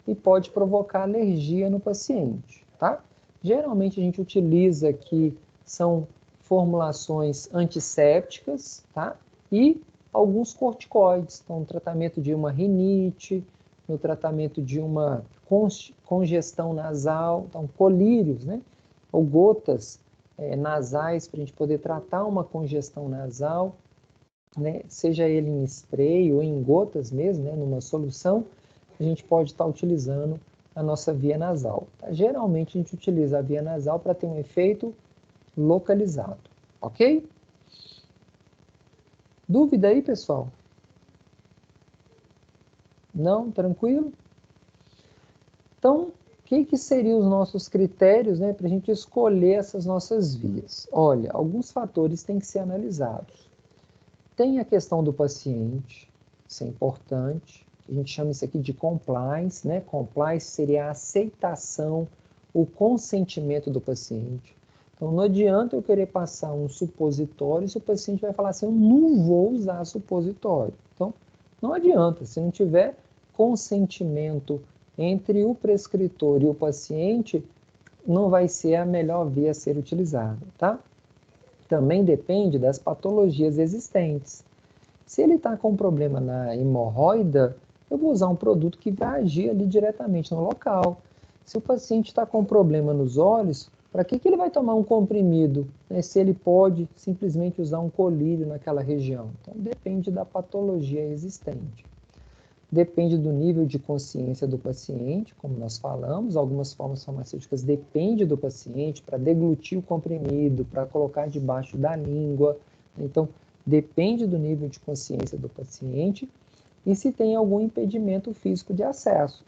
e pode provocar alergia no paciente, tá? Geralmente, a gente utiliza aqui, são formulações antissépticas, tá? E alguns corticoides, então, no tratamento de uma rinite, no tratamento de uma congestão nasal, então, colírios, né? Ou gotas nasais, para a gente poder tratar uma congestão nasal, né? Seja ele em spray ou em gotas mesmo, né? Numa solução, a gente pode estar utilizando a nossa via nasal. Tá? Geralmente, a gente utiliza a via nasal para ter um efeito localizado, ok? Dúvida aí, pessoal? Não? Tranquilo? Então, o que seriam os nossos critérios, né, para a gente escolher essas nossas vias? Olha, alguns fatores têm que ser analisados. Tem a questão do paciente, isso é importante. A gente chama isso aqui de compliance, né? Compliance seria a aceitação, o consentimento do paciente. Então, não adianta eu querer passar um supositório se o paciente vai falar assim, eu não vou usar supositório. Então, não adianta, se não tiver consentimento entre o prescritor e o paciente, não vai ser a melhor via a ser utilizada, tá? Também depende das patologias existentes. Se ele está com problema na hemorroida, eu vou usar um produto que vai agir ali diretamente no local. Se o paciente está com problema nos olhos, para que ele vai tomar um comprimido, né, se ele pode simplesmente usar um colírio naquela região? Então, depende da patologia existente. Depende do nível de consciência do paciente, como nós falamos, algumas formas farmacêuticas dependem do paciente para deglutir o comprimido, para colocar debaixo da língua. Então, depende do nível de consciência do paciente e se tem algum impedimento físico de acesso.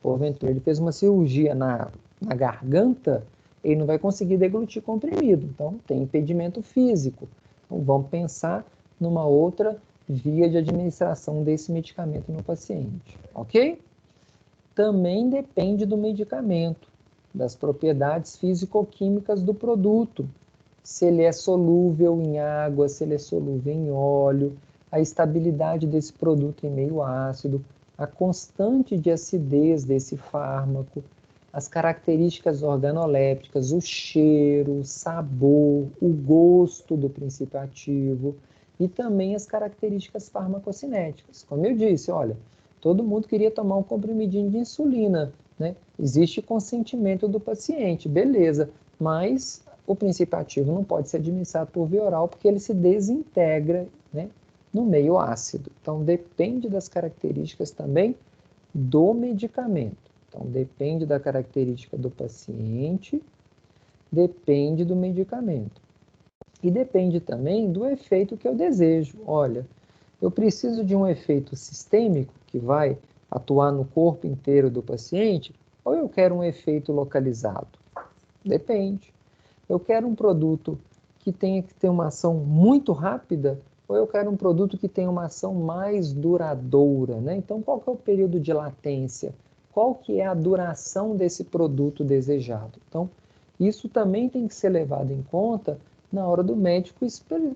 Porventura, ele fez uma cirurgia na garganta, ele não vai conseguir deglutir comprimido, então tem impedimento físico. Então, vamos pensar numa outra via de administração desse medicamento no paciente, ok? Também depende do medicamento, das propriedades físico-químicas do produto, se ele é solúvel em água, se ele é solúvel em óleo, a estabilidade desse produto em meio ácido, a constante de acidez desse fármaco, as características organolépticas, o cheiro, o sabor, o gosto do princípio ativo e também as características farmacocinéticas. Como eu disse, olha, todo mundo queria tomar um comprimidinho de insulina, né? Existe consentimento do paciente, beleza, mas o princípio ativo não pode ser administrado por via oral porque ele se desintegra, né, no meio ácido. Então, depende das características também do medicamento. Então, depende da característica do paciente, depende do medicamento. E depende também do efeito que eu desejo. Olha, eu preciso de um efeito sistêmico que vai atuar no corpo inteiro do paciente, ou eu quero um efeito localizado? Depende. Eu quero um produto que tenha que ter uma ação muito rápida, ou eu quero um produto que tenha uma ação mais duradoura, né? Então, qual que é o período de latência? Qual que é a duração desse produto desejado? Então, isso também tem que ser levado em conta na hora do médico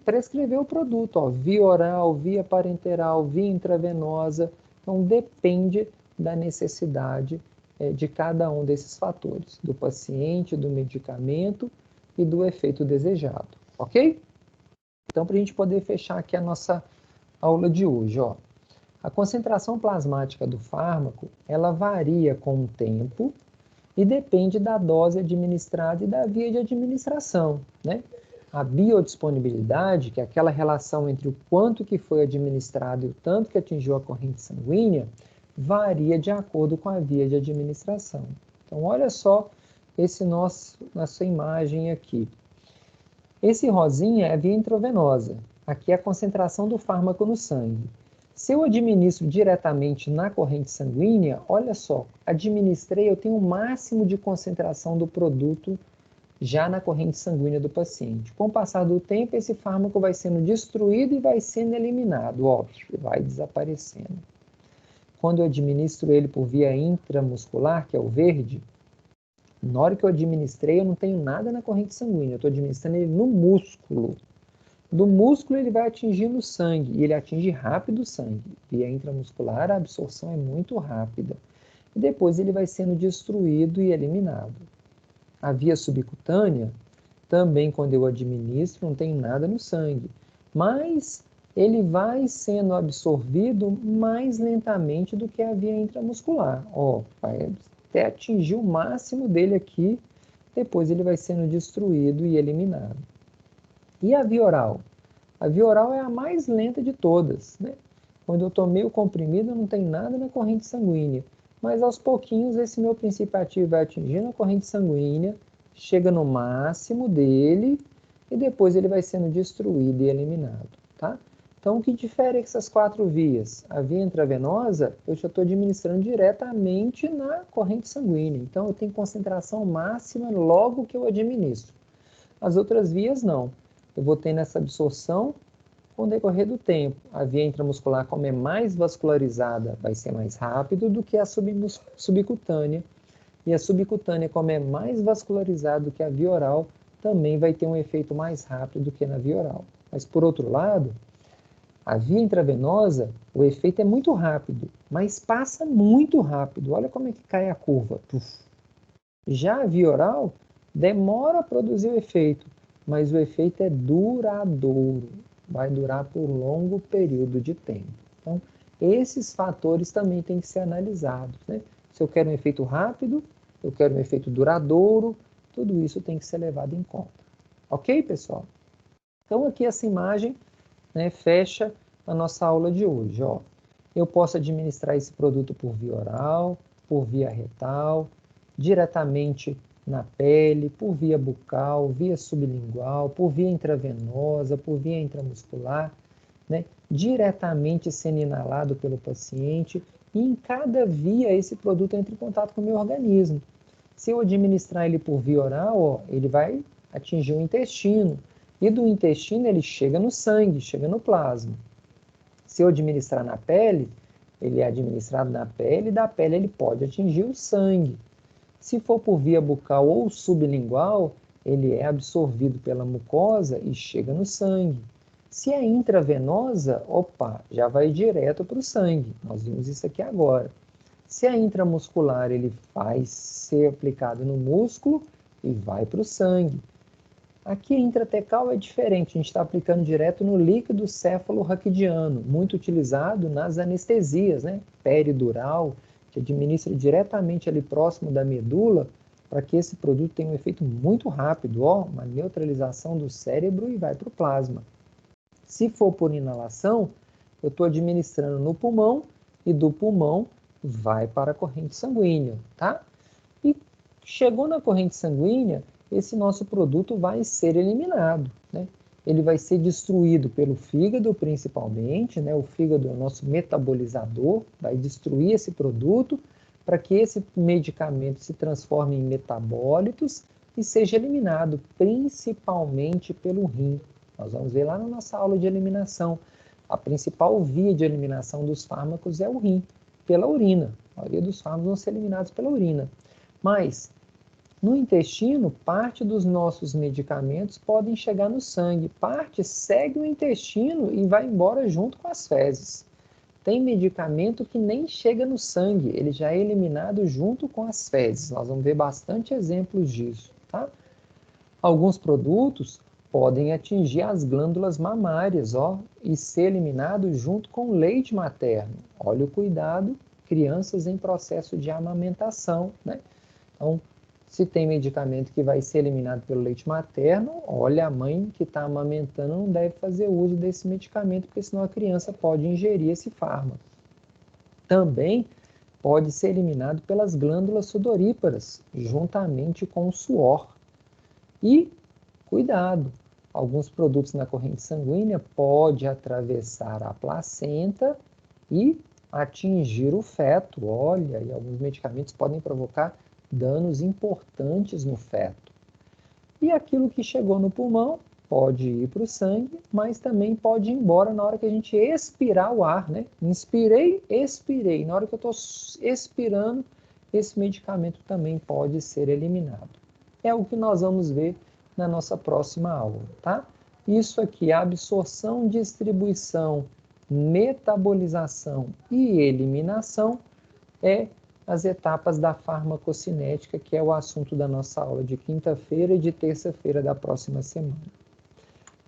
prescrever o produto, ó, via oral, via parenteral, via intravenosa. Então, depende da necessidade de cada um desses fatores, do paciente, do medicamento e do efeito desejado, ok? Então, para a gente poder fechar aqui a nossa aula de hoje, ó, a concentração plasmática do fármaco, ela varia com o tempo e depende da dose administrada e da via de administração, né? A biodisponibilidade, que é aquela relação entre o quanto que foi administrado e o tanto que atingiu a corrente sanguínea, varia de acordo com a via de administração. Então, olha só nossa imagem aqui. Esse rosinha é a via intravenosa. Aqui é a concentração do fármaco no sangue. Se eu administro diretamente na corrente sanguínea, olha só, administrei, eu tenho o máximo de concentração do produto já na corrente sanguínea do paciente. Com o passar do tempo, esse fármaco vai sendo destruído e vai sendo eliminado, óbvio, vai desaparecendo. Quando eu administro ele por via intramuscular, que é o verde, na hora que eu administrei, eu não tenho nada na corrente sanguínea, eu estou administrando ele no músculo. Do músculo ele vai atingindo o sangue, e ele atinge rápido o sangue. Via intramuscular, a absorção é muito rápida. E depois ele vai sendo destruído e eliminado. A via subcutânea, também quando eu administro, não tem nada no sangue. Mas ele vai sendo absorvido mais lentamente do que a via intramuscular. Ó, vai até atingir o máximo dele aqui, depois ele vai sendo destruído e eliminado. E a via oral? A via oral é a mais lenta de todas, né? Quando eu tomei o comprimido, não tem nada na corrente sanguínea. Mas aos pouquinhos, esse meu princípio ativo vai atingindo a corrente sanguínea, chega no máximo dele, e depois ele vai sendo destruído e eliminado, tá? Então, o que difere essas 4 vias? A via intravenosa, eu já estou administrando diretamente na corrente sanguínea. Então, eu tenho concentração máxima logo que eu administro. As outras vias, não. Eu vou tendo essa absorção com o decorrer do tempo. A via intramuscular, como é mais vascularizada, vai ser mais rápido do que a subcutânea. E a subcutânea, como é mais vascularizada do que a via oral, também vai ter um efeito mais rápido do que na via oral. Mas, por outro lado, a via intravenosa, o efeito é muito rápido, mas passa muito rápido. Olha como é que cai a curva. Já a via oral demora a produzir o efeito, mas o efeito é duradouro, vai durar por longo período de tempo. Então, esses fatores também têm que ser analisados, né? Se eu quero um efeito rápido, eu quero um efeito duradouro, tudo isso tem que ser levado em conta. Ok, pessoal? Então, aqui essa imagem, né, fecha a nossa aula de hoje. Ó. Eu posso administrar esse produto por via oral, por via retal, diretamente na pele, por via bucal, via sublingual, por via intravenosa, por via intramuscular, né, diretamente sendo inalado pelo paciente, e em cada via esse produto entra em contato com o meu organismo. Se eu administrar ele por via oral, ó, ele vai atingir o intestino, E do intestino ele chega no sangue, chega no plasma. Se eu administrar na pele, ele é administrado na pele, e da pele ele pode atingir o sangue. Se for por via bucal ou sublingual, ele é absorvido pela mucosa e chega no sangue. Se é intravenosa, opa, já vai direto para o sangue. Nós vimos isso aqui agora. Se é intramuscular, ele vai ser aplicado no músculo e vai para o sangue. Aqui, intratecal é diferente, a gente está aplicando direto no líquido céfalo-raquidiano, muito utilizado nas anestesias, né? Peridural, que administra diretamente ali próximo da medula, para que esse produto tenha um efeito muito rápido, ó, uma neutralização do cérebro e vai para o plasma. Se for por inalação, eu estou administrando no pulmão e do pulmão vai para a corrente sanguínea, tá? E chegou na corrente sanguínea, esse nosso produto vai ser eliminado, né? Ele vai ser destruído pelo fígado, principalmente, né? O fígado é o nosso metabolizador, vai destruir esse produto para que esse medicamento se transforme em metabólitos e seja eliminado, principalmente pelo rim. Nós vamos ver lá na nossa aula de eliminação. A principal via de eliminação dos fármacos é o rim, pela urina. A maioria dos fármacos vão ser eliminados pela urina. Mas, no intestino, parte dos nossos medicamentos podem chegar no sangue. Parte segue o intestino e vai embora junto com as fezes. Tem medicamento que nem chega no sangue, ele já é eliminado junto com as fezes. Nós vamos ver bastante exemplos disso, tá? Alguns produtos podem atingir as glândulas mamárias, ó, e ser eliminado junto com o leite materno. Olha o cuidado, crianças em processo de amamentação, né? Então, se tem medicamento que vai ser eliminado pelo leite materno, olha, a mãe que está amamentando não deve fazer uso desse medicamento, porque senão a criança pode ingerir esse fármaco. Também pode ser eliminado pelas glândulas sudoríparas, juntamente com o suor. E, cuidado, alguns produtos na corrente sanguínea podem atravessar a placenta e atingir o feto. Olha, e alguns medicamentos podem provocar danos importantes no feto. E aquilo que chegou no pulmão pode ir para o sangue, mas também pode ir embora na hora que a gente expirar o ar, né? Inspirei, expirei. Na hora que eu estou expirando, esse medicamento também pode ser eliminado. É o que nós vamos ver na nossa próxima aula, tá? Isso aqui, absorção, distribuição, metabolização e eliminação, é as etapas da farmacocinética, que é o assunto da nossa aula de quinta-feira e de terça-feira da próxima semana.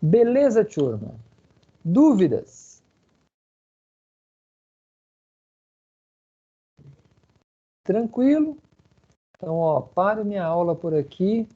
Beleza, turma? Dúvidas? Tranquilo? Então, ó, paro minha aula por aqui.